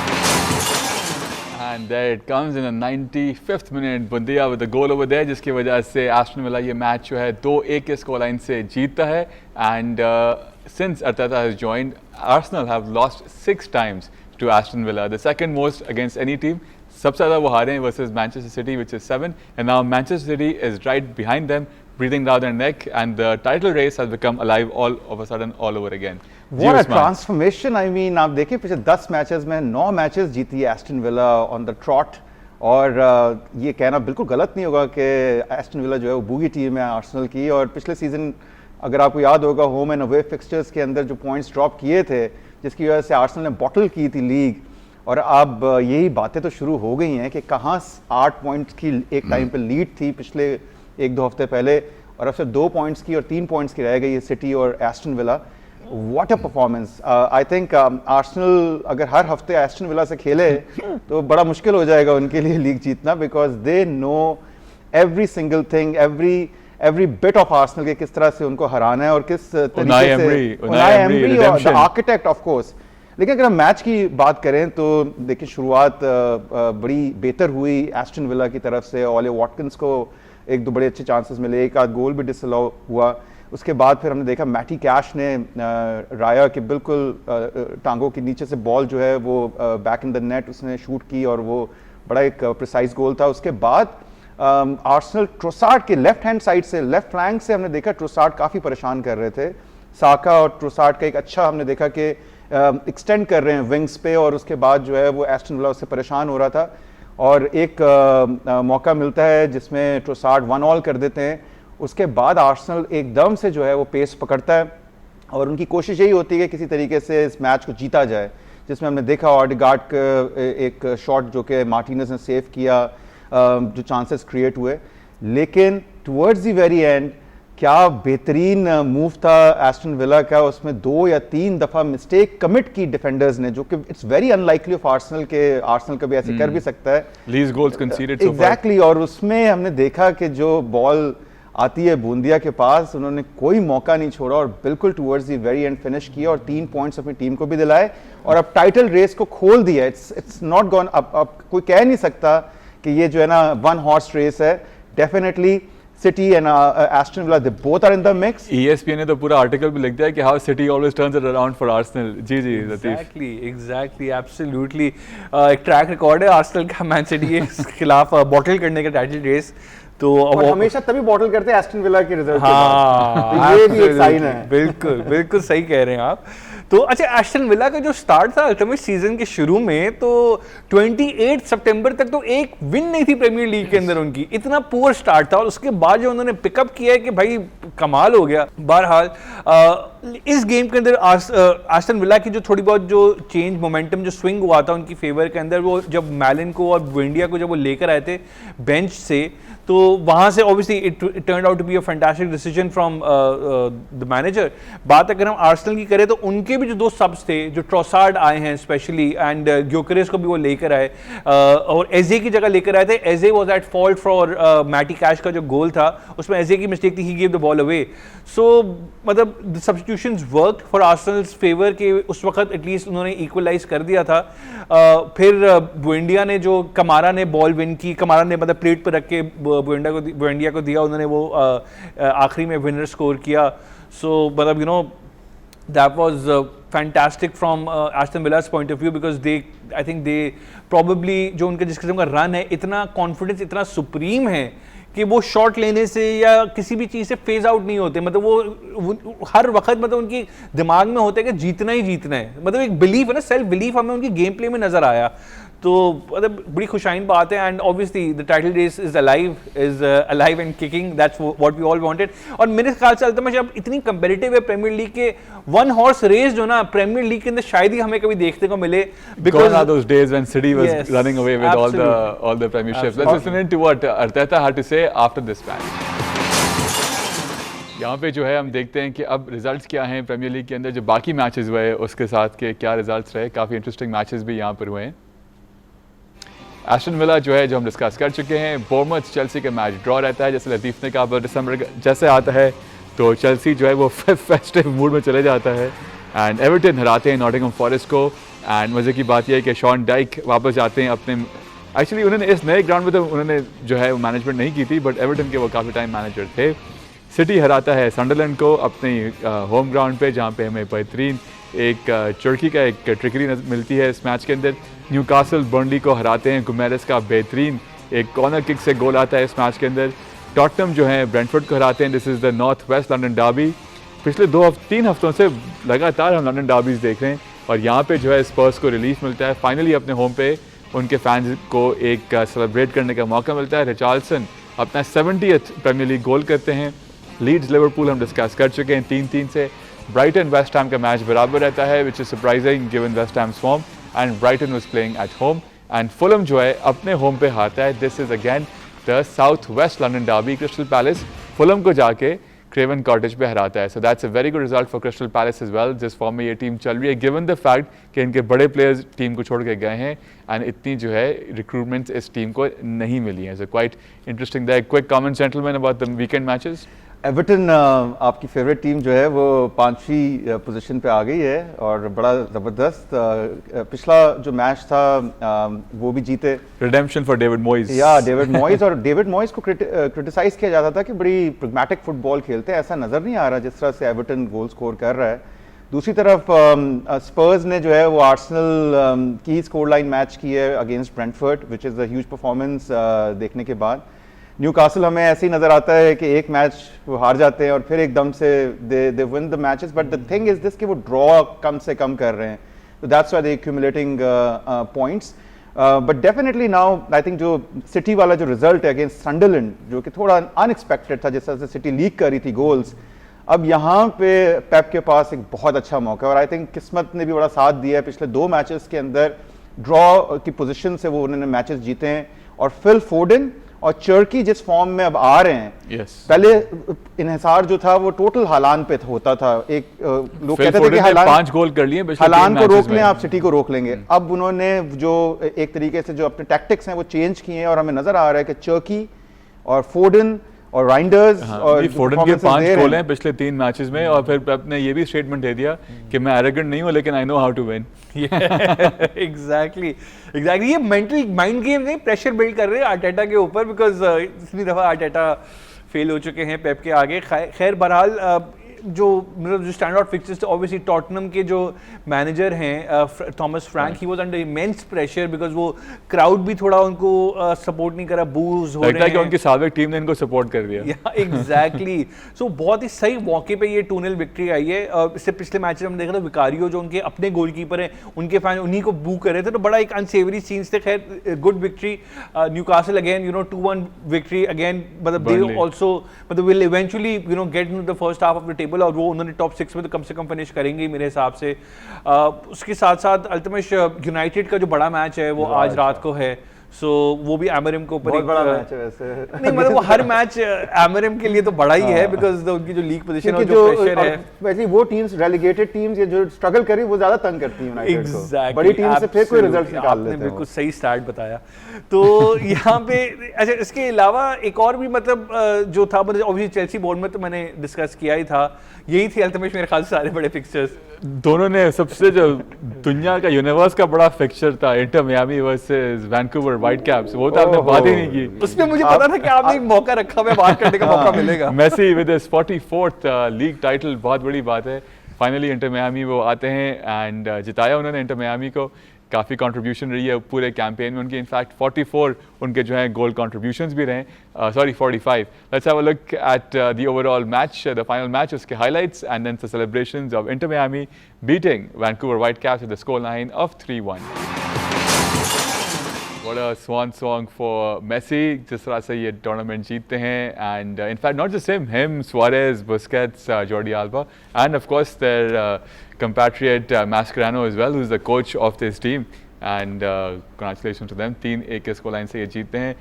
And there it comes in the 95th minute, Bundia with the goal over there, जिसकी वजह से एस्टन विला ये मैच जो है 2-1 के स्कोर लाइन से जीतता है। And since Arteta has joined, Arsenal have lost 6 times to Aston Villa, the second most against any team. सबसे ज़्यादा वो हारे हैं versus Manchester City, which is 7, and now Manchester City is right behind them, breathing down their neck, and the title race has become alive all of a sudden all over again. What a transformation! I mean, आप देखिए पिछले 10 मैचेस में 9 मैचेस जीती है Aston villa on the trout, और ये कहना बिल्कुल गलत नहीं होगा कि एस्टन विला जो है वो बूगी टीम है आर्सेनल की। और पिछले सीजन अगर आपको याद होगा होम एंड अवे फिक्सचर्स के अंदर जो पॉइंट्स ड्रॉप किए थे, जिसकी वजह से आर्सेनल ने बॉटल की थी लीग, और अब यही बातें तो शुरू हो गई हैं कि कहाँ 8 पॉइंट्स की एक टाइम पे लीड थी पिछले 1-2 हफ्ते पहले, और अब सिर्फ 2 पॉइंट्स की और 3 पॉइंट्स की रह गई है सिटी और Aston villa. What a performance! I think Arsenal अगर हर हफ्ते एस्टन विला से खेले तो बड़ा मुश्किल हो जाएगा उनके लिए लीग जीतना, because they know every single thing, every bit of Arsenal के किस तरह से उनको हराना है और किस तरीके से Unai Emery, और redemption. Architect of course. लेकिन अगर हम मैच की बात करें तो देखिए शुरुआत बड़ी बेहतर हुई एस्टन विला की तरफ से। ओले वॉटकिंस को 1-2 बड़े अच्छे चांसेस मिले, एक आध गोल भी डिसअलाउ हुआ। उसके बाद फिर हमने देखा मैटी कैश ने राया के बिल्कुल टांगों के नीचे से बॉल जो है वो बैक इन द नेट उसने शूट की, और वो बड़ा एक प्रिसाइज गोल था। उसके बाद आर्सेनल ट्रोसार्ड के लेफ्ट हैंड साइड से, लेफ्ट फ्लैंक से हमने देखा ट्रोसार्ड काफ़ी परेशान कर रहे थे। साका और ट्रोसार्ड का एक अच्छा हमने देखा कि एक्सटेंड कर रहे हैं विंग्स पे, और उसके बाद जो है वो एस्टन विला उससे परेशान हो रहा था, और एक मौका मिलता है जिसमें ट्रोसार्ड 1-1 कर देते हैं। उसके बाद आर्सेनल एकदम से जो है वो पेस पकड़ता है, और उनकी कोशिश यही होती है कि किसी तरीके से इस मैच को जीता जाए, जिसमें हमने देखा ऑडेगार्ड का एक शॉट जो कि मार्टिनेज ने सेव किया, जो चांसेस क्रिएट हुए। लेकिन टुवर्ड्स द वेरी एंड क्या बेहतरीन मूव था एस्टन विला का, उसमें 2 या 3 दफ़ा मिस्टेक कमिट की डिफेंडर्स ने, जो कि it's very unlikely of Arsenal के आर्सेनल कभी ऐसे कर भी सकता है। Least goals conceded so far. Exactly, और उसमें हमने देखा कि जो बॉल आती है बूंदिया के पास, उन्होंने कोई मौका नहीं छोड़ा और बिल्कुल towards the very and finish किया, और 3 पॉइंट्स अपनी टीम को भी दिलाए, और अब टाइटल रेस को खोल दिया। It's not gone. अब कोई कह नहीं सकता कि ये जो है ना 1 हॉर्स रेस है। Definitely city and Aston Villa, they both are in the mix. ESPN ने तो पूरा आर्टिकल भी लिख दिया है कि how city always turns it around for Arsenal. जी लतीफ। एग्जैक्टली एब्सोल्युटली एक ट्रैक रिकॉर्ड है आर्सेनल का मैन सिटी के खिलाफ बॉटल करने का टाइटल रेस। तो और हमेशा तभी बॉटल करते हैं एस्टन विला के रिजल्ट के हाँ, बाद। तो ये भी एक साइन है। बिल्कुल बिल्कुल सही कह रहे हैं आप। तो अच्छा, एस्टन विला का जो स्टार्ट था अल्टीमेट सीजन के शुरू में, तो 28 सितंबर तक तो एक विन नहीं थी प्रीमियर लीग के अंदर उनकी, इतना पुअर स्टार्ट था। और उसके बाद जो उन्होंने पिकअप किया है कि भाई कमाल हो गया। बहरहाल इस गेम के अंदर एस्टन विला की जो थोड़ी बहुत जो चेंज मोमेंटम जो स्विंग हुआ था उनकी फेवर के अंदर, वो जब मैलन को और बुएंडिया को जब वो लेकर आए थे बेंच से, तो वहां से obviously it turned out to be a fantastic decision from the manager. बात अगर हम आर्सेनल की करें तो उनके भी जो 2 सब्स थे, जो ट्रोसार्ड आए हैं स्पेशली, एंड ग्योकेरेस को भी वो लेकर आए, और एजे की जगह लेकर आए थे। AJ was at fault for Matty Cash का जो गोल था, उसमें एजे की मिस्टेक थी, he give the ball away. So मतलब the substitutions work for Arsenal's favour के उस वक्त एटलीस्ट उन्होंने इक्वलाइज कर दिया था। फिर बुएंडिया ने जो कमारा ने बॉल विन की, कमारा ने मतलब प्लेट पर रख के बुएंडिया को दिया, उन्होंने वो आखिरी में विनर स्कोर किया। सो मतलब you know that was fantastic from Aston Villa's point of view, because they I think they probably जो उनके जिस किस्म का रन है, इतना कॉन्फिडेंस इतना सुप्रीम है कि वो शॉट लेने से या किसी भी चीज़ से फेज आउट नहीं होते। मतलब वो हर वक्त मतलब उनकी दिमाग में होता है कि जीतना ही जीतना है। मतलब एक बिलीफ है ना, सेल्फ बिलीफ हमें उनकी गेम प्ले में नजर आया। तो मतलब बड़ी खुशाइन बात है and obviously the title race is alive and kicking, that's what we all wanted. और मेरे ख्याल से अल्तमश अब इतनी कंपेटिटिव है प्रीमियर लीग के, वन हॉर्स रेस जो ना प्रीमियर लीग के अंदर शायद ही हमें कभी देखने को मिले, Gone are those days when City was Yes, running away with all the premierships. Let's listen in to what Arteta had to say after this match. यहाँ पे जो है हम देखते हैं कि अब रिजल्ट्स क्या हैं प्रीमियर लीग के अंदर, जो बाकी मैचेस हुए उसके साथ के क्या रिजल्ट्स रहे। काफ़ी इंटरेस्टिंग मैचेस भी यहाँ पर हुए हैं। एस्टन विला जो है, जो हम डिस्कस कर चुके हैं, बोर्नमouth चेल्सी का मैच ड्रॉ रहता है। जैसे लतीफ़ ने कहा, दिसंबर जैसे आता है तो चेल्सी जो है वो फेस्टिव मूड में चले जाता है एंड एवर्टन हराते हैं नॉटिंघम फॉरेस्ट को। एंड मज़े की बात यह है कि शॉन डाइक वापस जाते हैं अपने, एक्चुअली उन्होंने इस नए ग्राउंड में तो उन्होंने जो है वो मैनेजमेंट नहीं की थी, बट एवर्टन के वो काफ़ी टाइम मैनेजर थे। सिटी हराता है सनडरलैंड को अपने होम ग्राउंड पे, जहाँ पे हमें बेहतरीन एक चुर्की का एक ट्रिकरी मिलती है इस मैच के अंदर। न्यूकासल बर्नली को हराते हैं, गुमेरेस का बेहतरीन एक कॉर्नर किक से गोल आता है इस मैच के अंदर। टॉटनम जो है ब्रेंटफोर्ड को हराते हैं। This is the north west London Derby. पिछले 3 हफ्तों से लगातार हम लंदन डार्बीज देख रहे हैं और यहाँ पे जो है स्पर्स को रिलीफ मिलता है। फाइनली अपने होम पे उनके फैंस को एक सेलिब्रेट करने का मौका मिलता है। रिचार्लसन अपना 70th प्रीमियर लीग गोल करते हैं। लीड्स लिवरपूल हम डिस्कस कर चुके हैं 3-3 से। ब्राइटन वेस्ट हैम का मैच बराबर रहता है, which is surprising given West Ham's form, and Brighton was playing at home. And Fulham जो है अपने होम पे हारता है। This is again the South West London derby. Crystal Palace Fulham को जाके क्रेवन कॉटेज पे हराता है। So that's a very good result for Crystal Palace as well, जिस फॉर्म में ये टीम चल रही है, गिवन द फैक्ट कि इनके बड़े प्लेयर्स टीम को छोड़ के गए हैं एंड इतनी जो है रिक्रूटमेंट्स इस टीम को नहीं मिली हैं। So quite interesting. The quick comment gentleman about the weekend matches. Everton आपकी फेवरेट टीम जो है वो 5वीं पोजीशन पे आ गई है और बड़ा ज़बरदस्त पिछला जो मैच था वो भी जीते। Redemption for David Moyes. या डेविड मॉयस, और डेविड मॉयस को क्रिटिसाइज किया जाता था कि बड़ी प्रैग्मैटिक फुटबॉल खेलते हैं, ऐसा नज़र नहीं आ रहा जिस तरह से एवर्टन गोल स्कोर कर रहा है। दूसरी तरफ स्पर्स ने जो है वो आर्सेनल की स्कोर लाइन मैच की है against Brentford, which is a huge performance देखने के बाद। न्यूकासल हमें ऐसे ही नज़र आता है कि एक मैच वो हार जाते हैं और फिर एकदम से they win the matches, but the thing is this कि वो ड्रॉ कम से कम कर रहे हैं, तो that's why they accumulating points. But definitely now I think जो सिटी वाला जो रिजल्ट है अगेंस्ट सनडरलैंड, जो कि थोड़ा अनएक्सपेक्टेड था, जिस तरह से सिटी लीक कर रही थी गोल्स, अब यहाँ पे पेप के पास एक बहुत अच्छा मौका है और आई थिंक किस्मत ने भी बड़ा साथ दिया है। पिछले 2 मैचेस के अंदर ड्रॉ की पोजीशन से वो उन्होंने मैचेस जीते हैं और फिल फोर्डन और चर्की जिस फॉर्म में अब आ रहे हैं, पहले इन्हिसार जो था वो टोटल हालान पे होता था। एक लोग कहते थे कि हालान 5 गोल कर लिए, हालान को रोक लें आप, सिटी को रोक लेंगे। अब उन्होंने जो एक तरीके से जो अपने टैक्टिक्स हैं वो चेंज किए हैं और हमें नजर आ रहा है कि चर्की और फोर्डन और राइंडर्स और फोर्डन के 5 गोल हैं पिछले 3 मैचेस में, और फिर अपने ये भी स्टेटमेंट दे दिया कि मैं एरोगेंट नहीं हूं लेकिन I know how to win. Exactly ये मेंटल माइंड गेम नहीं, प्रेशर बिल्ड कर रहे हैं आर्टेटा के ऊपर, बिकॉज इतनी दफ़ा आर्टेटा फेल हो चुके हैं पेप के आगे। खैर बहरहाल जो मतलब जो स्टैंड आउट फिक्चर्स थे, ऑब्वियसली टॉटनम के जो मैनेजर हैं Thomas Frank, he was under immense pressure because वो क्राउड भी थोड़ा उनको सपोर्ट नहीं करा, बूज हो रहे हैं। उनकी साबिक टीम ने इनको सपोर्ट कर दिया। एग्जैक्टली। सो बहुत ही सही मौके पे ये 2-0 विक्ट्री आई है। इससे पिछले मैच में हम देख रहे थे विकारियो जो उनके अपने गोलकीपर हैं, उनके फैन उन्हीं को बू कर रहे थे, तो बड़ा एक अनसेवरी सीन्स थे। खैर good victory. Newcastle again 2-1 victory again, मतलब दे आल्सो मतलब will eventually get into the first half of the table, और वो उन्होंने टॉप 6 में तो कम से कम फिनिश करेंगे ही मेरे हिसाब से। उसके साथ साथ अल्तमश यूनाइटेड का जो बड़ा मैच है वो आज रात को है, सो वो भी एमरएम के ऊपर बहुत बड़ा मैच है वैसे। नहीं मतलब वो हर मैच एमरएम के लिए तो बड़ा ही है, बिकॉज उनकी जो लीग पोजीशन और जो प्रेशर है, वैसे वो टीम्स रेलीगेटेड टीम्स ये जो स्ट्रगल करी वो ज्यादा तंग करती है यूनाइटेड को। बड़ी टीम से फिर कोई रिजल्ट निकाल लेते हैं। बिल्कुल सही स्टार्ट बताया। तो यहाँ पे अच्छा, इसके अलावा एक और भी मतलब जो था, मतलब ऑब्वियसली चेल्सी बोर्नमouth तो मैंने डिस्कस किया ही था, यही थी अल्तमश मेरे ख्याल से सारे बड़े फिक्चर्स। दोनों ने सबसे जो दुनिया का यूनिवर्स का बड़ा फिक्चर था, इंटर मियामी वर्सेस वैंकूवर व्हाइटकैप्स, वो तो आपने बात ही नहीं की। उसमें मुझे पता था कि आपने एक मौका रखा हुआ है, बात करने का मौका मिलेगा। Messi with his 44th league title, बहुत बड़ी बात है। फाइनली इंटर मियामी वो आते हैं एंड जिताया उन्होंने इंटर मियामी को। काफ़ी कंट्रीब्यूशन रही है पूरे कैंपेन में उनकी। इनफैक्ट 44 उनके जो हैं गोल कंट्रीब्यूशंस भी रहे, sorry 45। Let's have a look at the overall match, the final match, उसके highlights and then the celebrations of Inter Miami beating Vancouver Whitecaps with the score line of 3-1। What a swan song for Messi, जिस तरह से ये टूर्नामेंट जीतते हैं and in fact not just him, Suarez, Busquets, Jordi Alba and of course their compatriot Mascherano as well, who's the coach of this team and congratulations to them. 3-1 के स्कोर लाइन से ये जीतते हैं.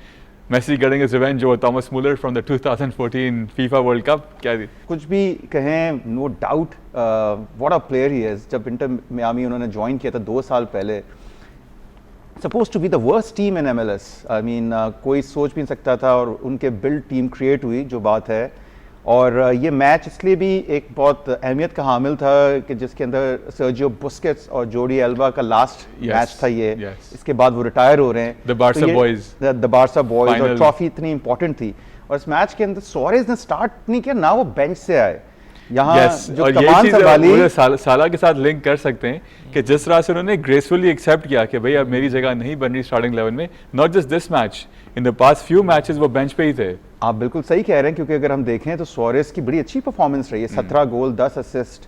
Messi getting his revenge over Thomas Muller from the 2014 FIFA World Cup. क्या थी? कुछ भी कहें, no doubt what a player he is. जब इंटर मियामी उन्होंने ज्वाइन किया था 2 साल पहले, suppose to be the worst team in MLS. I mean कोई सोच भी नहीं सकता था और उनके बिल्ड टीम क्रिएट हुई जो बात है. और ये मैच इसलिए भी एक बहुत अहमियत का हामिल था कि जिसके अंदर सर्जियो बुस्केट्स और जोडी एल्बा का लास्ट मैच था ये. इसके बाद वो रिटायर हो रहे हैं. The Barca boys. The Barca boys और ट्रॉफी इतनी इंपॉर्टेंट थी. और इस मैच के अंदर सुआरेज ने स्टार्ट नहीं किया ना, वो बेंच से आए. यहाँ जो कमान संभाली, साला के साथ लिंक कर सकते हैं कि जिस तरह से उन्होंने ग्रेसफुली एक्सेप्ट किया कि भाई अब मेरी जगह नहीं बन रही स्टार्टिंग 11 में. Not just this match, in the past few matches वो बेंच पे ही थे. आप बिल्कुल सही कह रहे हैं, क्योंकि अगर हम देखें तो सुआरेज की बड़ी अच्छी परफॉर्मेंस रही है. 17 गोल 10 असिस्ट.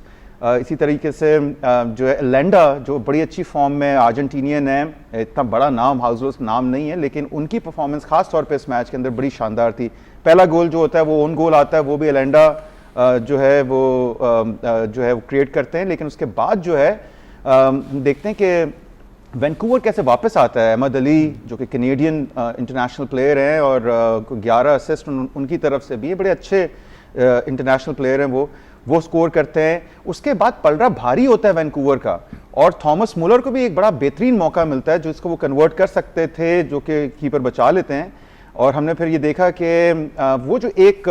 इसी तरीके से जो है लेंडा, जो बड़ी अच्छी फॉर्म में अर्जेंटीनियन है, इतना बड़ा नाम हाउस नाम नहीं है, लेकिन उनकी परफॉर्मेंस खास तौर पे इस मैच के अंदर बड़ी शानदार थी. पहला गोल जो होता है वो ओन गोल आता है, वो भी लेंडा जो है वो क्रिएट करते हैं. लेकिन उसके बाद जो है देखते हैं कि वैंकूवर कैसे वापस आता है. अहमद अली जो कि कैनेडियन इंटरनेशनल प्लेयर हैं और 11 असिस्ट उनकी तरफ से भी, बड़े अच्छे इंटरनेशनल प्लेयर हैं वो स्कोर करते हैं. उसके बाद पलड़ा भारी होता है वैंकूवर का और थॉमस मुलर को भी एक बड़ा बेहतरीन मौका मिलता है जिसको वो कन्वर्ट कर सकते थे, जो कि कीपर बचा लेते हैं. और हमने फिर ये देखा कि वो जो एक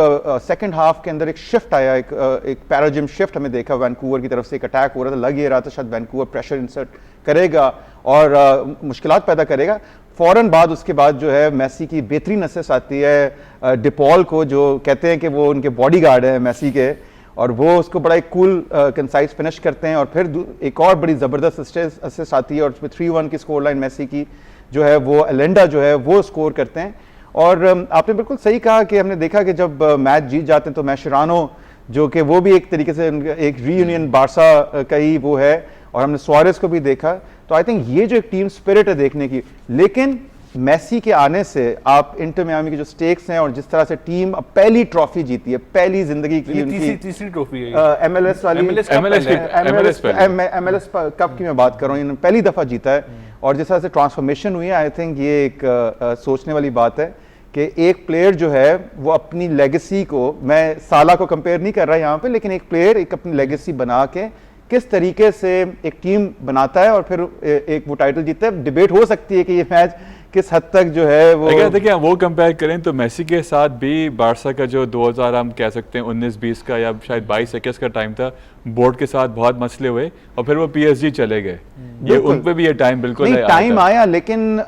सेकंड हाफ के अंदर एक शिफ्ट आया, एक पैराजिम शिफ्ट हमें देखा. वैंकूवर की तरफ से एक अटैक हो रहा था, लग ये रहा था शायद वैंकूवर प्रेशर इंसर्ट करेगा और मुश्किलात पैदा करेगा. फ़ौरन बाद उसके बाद जो है मेसी की बेहतरीन असिस्ट आती है डिपॉल को, जो कहते हैं कि वो उनके बॉडीगार्ड हैं मेसी के, और वो उसको बड़ा एक कूल कंसाइज फिनिश करते हैं. और फिर एक और बड़ी ज़बरदस्त असिस्ट आती है और उसमें 3-1 की स्कोर लाइन मेसी की जो है वो एलेंडा जो है वो स्कोर करते हैं. और आपने बिल्कुल सही कहा कि हमने देखा कि जब मैच जीत जाते हैं तो मैशरानो जो कि वो भी एक तरीके से एक रीयूनियन बारसा का ही वो है, और हमने सुआरेज को भी देखा. तो आई थिंक ये जो एक टीम स्पिरिट है देखने की. लेकिन मेसी के आने से आप इंटर मियामी के जो स्टेक्स हैं और जिस तरह से टीम अब पहली ट्रॉफी जीती है, पहली जिंदगी की उनकी तीसरी ट्रॉफी है MLS वाली, MLS कप की मैं बात कर रहा हूँ, इन्होंने पहली दफा जीता है. और जिस तरह से ट्रांसफॉर्मेशन हुई है, आई थिंक ये एक सोचने वाली बात है कि एक प्लेयर जो है वो अपनी लेगेसी को, मैं साला को कंपेयर नहीं कर रहा यहाँ पे, लेकिन एक प्लेयर एक अपनी लेगेसी बना के किस तरीके से एक टीम बनाता है और फिर एक वो टाइटल जीतता है. डिबेट हो सकती है कि ये मैच किस हद तक जो है वो, अगर देखिए वो कंपेयर करें तो मेसी के साथ भी बारसा का जो 2000 हम कह सकते हैं 19-20 का या शायद 22-21 का टाइम था, बोर्ड के साथ बहुत मसले हुए और फिर वो PSG चले गए. ये उन पे भी ये टाइम बिल्कुल नहीं टाइम आया. लेकिन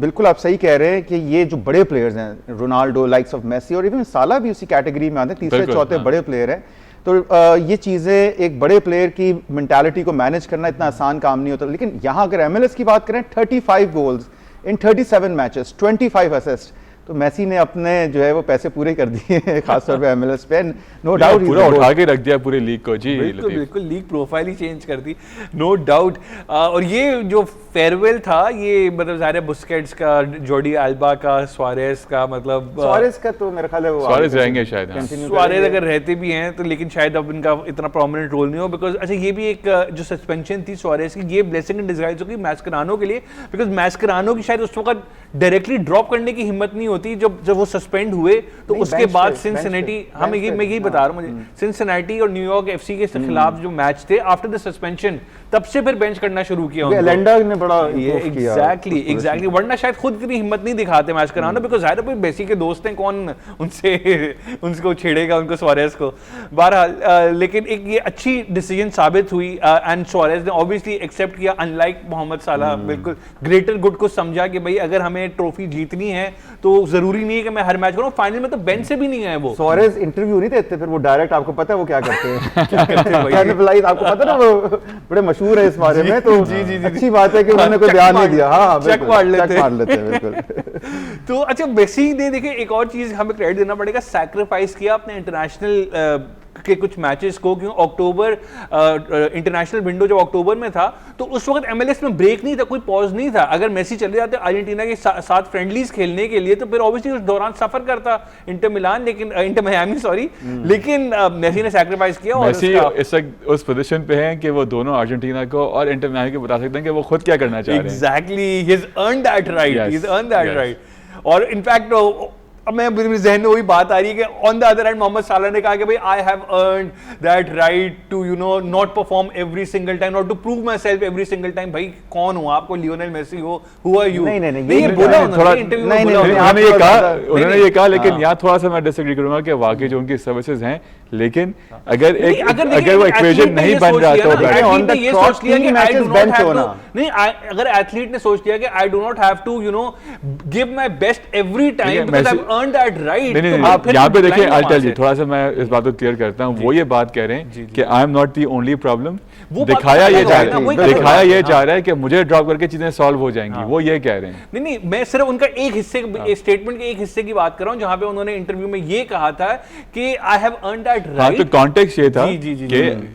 बिल्कुल आप सही कह रहे हैं कि ये जो बड़े प्लेयर्स हैं, रोनाल्डो, लाइक्स ऑफ मेसी और इवन साला भी उसी कैटेगरी में आते हैं, तीसरे चौथे बड़े प्लेयर हैं. तो ये चीज़ें, एक बड़े प्लेयर की मेंटालिटी को मैनेज करना इतना आसान काम नहीं होता. लेकिन यहाँ अगर MLS की बात करें, 35 गोल्स इन 37 मैचेस, 25 असिस्ट, तो मेसी ने अपने जो है वो पैसे पूरे कर दिए खासतौर पे MLS पे. नो डाउट पूरा उठा के रख दिया पूरी लीग को. जी बिल्कुल लीग प्रोफाइल ही चेंज कर दी, नो डाउट. और ये जो फेयरवेल था, ये मतलब ज़ाहिर है बुस्केट्स का, जोडी एल्बा का, सुआरेज का, मतलब सुआरेज का तो मेरा ख्याल है वो सुआरेज रहेंगे शायद. सुआरेज अगर रहते भी हैं तो लेकिन शायद अब इनका इतना प्रोमिनेंट रोल नहीं हो. बिकॉज अच्छा ये भी एक जो सस्पेंशन थी सुआरेज की, ये ब्लेसिंग इन डिस्गाइज होगी मैस्करानो के लिए, बिकॉज मैस्करानो की शायद उस वक्त डायरेक्टली ड्रॉप करने की हिम्मत नहीं होती जब वो सस्पेंड हुए. तो उसके बाद सिंसिनेटी, मैं यही बता रहा हूँ, सिंसिनेटी और न्यूयॉर्क FC के खिलाफ जो मैच थे आफ्टर द सस्पेंशन, तब से फिर बेंच करना शुरू किया एलेंडा ने बड़ा एग्जैक्टली. वरना शायद खुद इतनी हिम्मत नहीं दिखाते मैच कराना, बिकॉज जाहिर है मेसी के दोस्त हैं, कौन उनको छेड़ेगा, उनको सुआरेज को. बहरहाल लेकिन एक ये अच्छी डिसीजन साबित हुई एंड सुआरेज ने ऑब्वियसली एक्सेप्ट किया, अनलाइक मोहम्मद साला. बिल्कुल ग्रेटर गुड को समझा कि भाई अगर हमें ट्रॉफी जीतनी है तो जरूरी नहीं है कि मैं हर मैच करूं. फाइनल में तो बेंच से भी नहीं आए वो. सुआरेज इंटरव्यू नहीं देते, फिर वो डायरेक्ट, आपको पता है वो क्या करते हैं क्या करते हैं आपको पता है ना, वो बड़े मशहूर है इस बारे में. तो अच्छी बात है कि उन्होंने कोई बयान नहीं दिया. हाँ, चेक मार लेते हैं बिल्कुल. तो अच्छा मेसी ने देखिए एक और चीज हमें क्रेडिट देना पड़ेगा, सैक्रिफाइस किया अपने इंटरनेशनल के कुछ मैचेस को, क्योंकि अक्टूबर इंटरनेशनल विंडो जब अक्टूबर में था तो उस वक्त MLS में ब्रेक नहीं था, कोई पॉज नहीं था। अगर मेसी चले जाते अर्जेंटीना के साथ फ्रेंडलीज खेलने के लिए तो फिर ऑब्वियसली उस दौरान सफर करता इंटर मिलान, लेकिन इंटर मियामी सॉरी, लेकिन मेसी ने सैक्रिफाइस किया। और मेसी इस वक्त उस पोजीशन पे हैं कि वो दोनों अर्जेंटीना को और इंटर मियामी को बता सकते हैं कि वो खुद क्या करना चाह रहे हैं। Exactly, he has earned that right, he has earned that yes. Right. और इनफैक्ट अब मैं मेरे जहन में वही बात आ रही है कि on the other hand Mohamed Salah ने कहा कि भाई I have earned that right to you know not perform every single time, not to prove myself every single time. भाई कौन हो आपको, लियोनेल मेसी हो, हु आर यू? नहीं, ये बोला उन्होंने इंटरव्यू में, उन्होंने ये कहा, लेकिन यहाँ थोड़ा सा मैं डिसएग्री करूंगा कि वाकई जो उनकी सर्विसेज हैं, लेकिन अगर वो इक्वेशन नहीं बन रहा तो ये सोच लिया कि I do not have to, नहीं अगर एथलीट ने सोच लिया कि I do not have to you know give my best every time because I have earned that right. नहीं, आप यहाँ पे देखिए, आई टेल यू, थोड़ा सा मैं इस बात को क्लियर करता हूँ। वो ये बात कह रहे हैं कि I am not the only problem, दिखाया ये जा रहा है कि मुझे ड्रॉप करके चीजें सॉल्व हो जाएंगी, वो ये कह रहे हैं। नहीं, मैं सिर्फ उनका एक हिस्से स्टेटमेंट के एक हिस्से की बात कर रहा हूँ जहां पे उन्होंने इंटरव्यू में ये कहा था कि आई हैव अर्न्ड दैट राइट। तो कॉन्टेक्स्ट ये था कि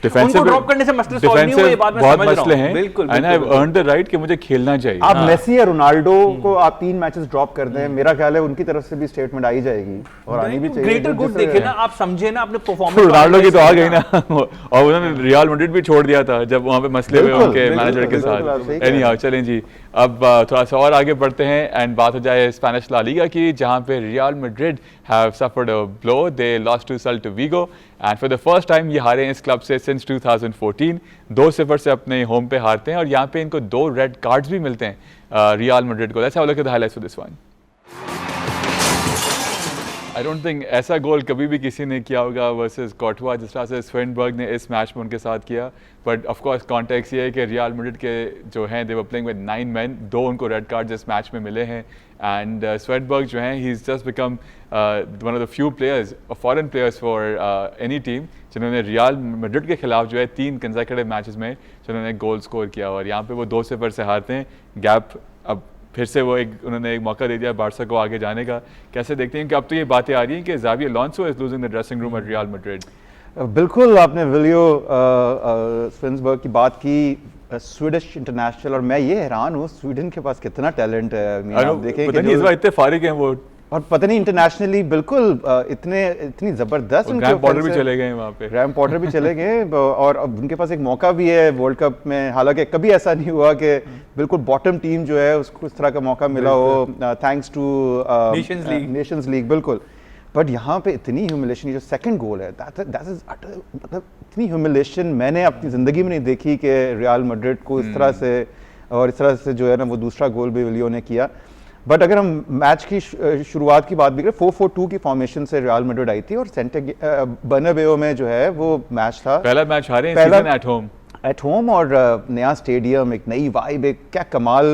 डिफेंसिव ड्रॉप करने से मसले सॉल्व नहीं हुए, ये बात मैं समझ रहा हूं। बिल्कुल, and I have earned the right कि मुझे खेलना चाहिए। आप मेसी या रोनाल्डो को आप 3 मैचेस ड्रॉप कर दें, मेरा ख्याल है उनकी तरफ से भी स्टेटमेंट आई जाएगी और आनी भी चाहिए। ग्रेटर गुड देखे ना, आप समझे ना अपने परफॉर्मेंस। रोनाल्डो की तो आ गई ना, और उन्होंने रियल मैड्रिड भी छोड़ दिया था जब वहां पे मसले हुए उनके मैनेजर के साथ। एनीहाउ, चलें जी, अब थोड़ा सा और आगे बढ़ते हैं एंड बात हो जाए स्पेनिश ला लीगा की, जहां पे Real Madrid have suffered a blow, they lost to Celta Vigo and for the first time ये हारे हैं इस क्लब से सिंस 2014। 2-0 से अपने होम पे हारते हैं और यहाँ पे इनको 2 रेड कार्ड्स भी मिलते हैं रियल मैड्रिड को। Let's have a look at the highlights for this one. I don't think ऐसा गोल कभी भी किसी ने किया होगा वर्सेस कॉर्टवा जिस तरह से स्वेनबर्ग ने इस मैच में उनके साथ किया। बट ऑफ कोर्स कॉन्टेक्स्ट ये है कि रियल मैड्रिड के जो हैं दे वर प्लेइंग विद 9 men, 2 उनको रेड कार्ड्स इस मैच में मिले हैं एंड स्वेनबर्ग जो हैं he is just become one of the few players foreign players for any team जिन्होंने रियल मैड्रिड के खिलाफ जो है 3 कंसेक्यूटिव मैचेस में जिन्होंने गोल स्कोर किया और यहाँ पे वो 2-0 से हारते हैं। गैप अब फिर से वो उन्होंने एक मौका दे दिया बार्सा को आगे जाने का। कैसे देखते हैं कि अब तो ये बातें आ रही हैं कि Xavi Alonso is losing the dressing room at real Madrid? बिल्कुल, आपने विलियो स्वेनबर्ग की बात की, स्वीडिश इंटरनेशनल, और मैं ये हैरान हूँ स्वीडन के पास कितना टैलेंट है। आप देखें कि इस बार इतने फारिग हैं वो, और पता नहीं इंटरनेशनली बिल्कुल इतनी जबरदस्त ग्रैम पॉटर भी चले गए वहाँ पे, ग्रैम पॉटर भी चले गए और अब उनके पास एक मौका भी है वर्ल्ड कप में। हालांकि कभी ऐसा नहीं हुआ कि बिल्कुल बॉटम टीम जो है उसको इस तरह का मौका मिला हो, थैंक्स टू नेशंस लीग। बिल्कुल, बट यहाँ पे इतनी ह्यूमिलेशन, जो सेकंड गोल है दैट इज मतलब इतनी ह्यूमिलेशन मैंने अपनी ज़िंदगी में नहीं देखी कि रियल मैड्रिड को इस तरह से, और इस तरह से जो है ना वो दूसरा गोल भी विलियो ने किया। बट अगर हम मैच की शुरुआत की बात भी करें, 4-4-2 की फॉर्मेशन से रियल मैड्रिड आई थी और बर्नाबेउ में जो है वो मैच था, पहला मैच हारे सीजन एट होम और नया स्टेडियम, एक नई वाइब, एक क्या कमाल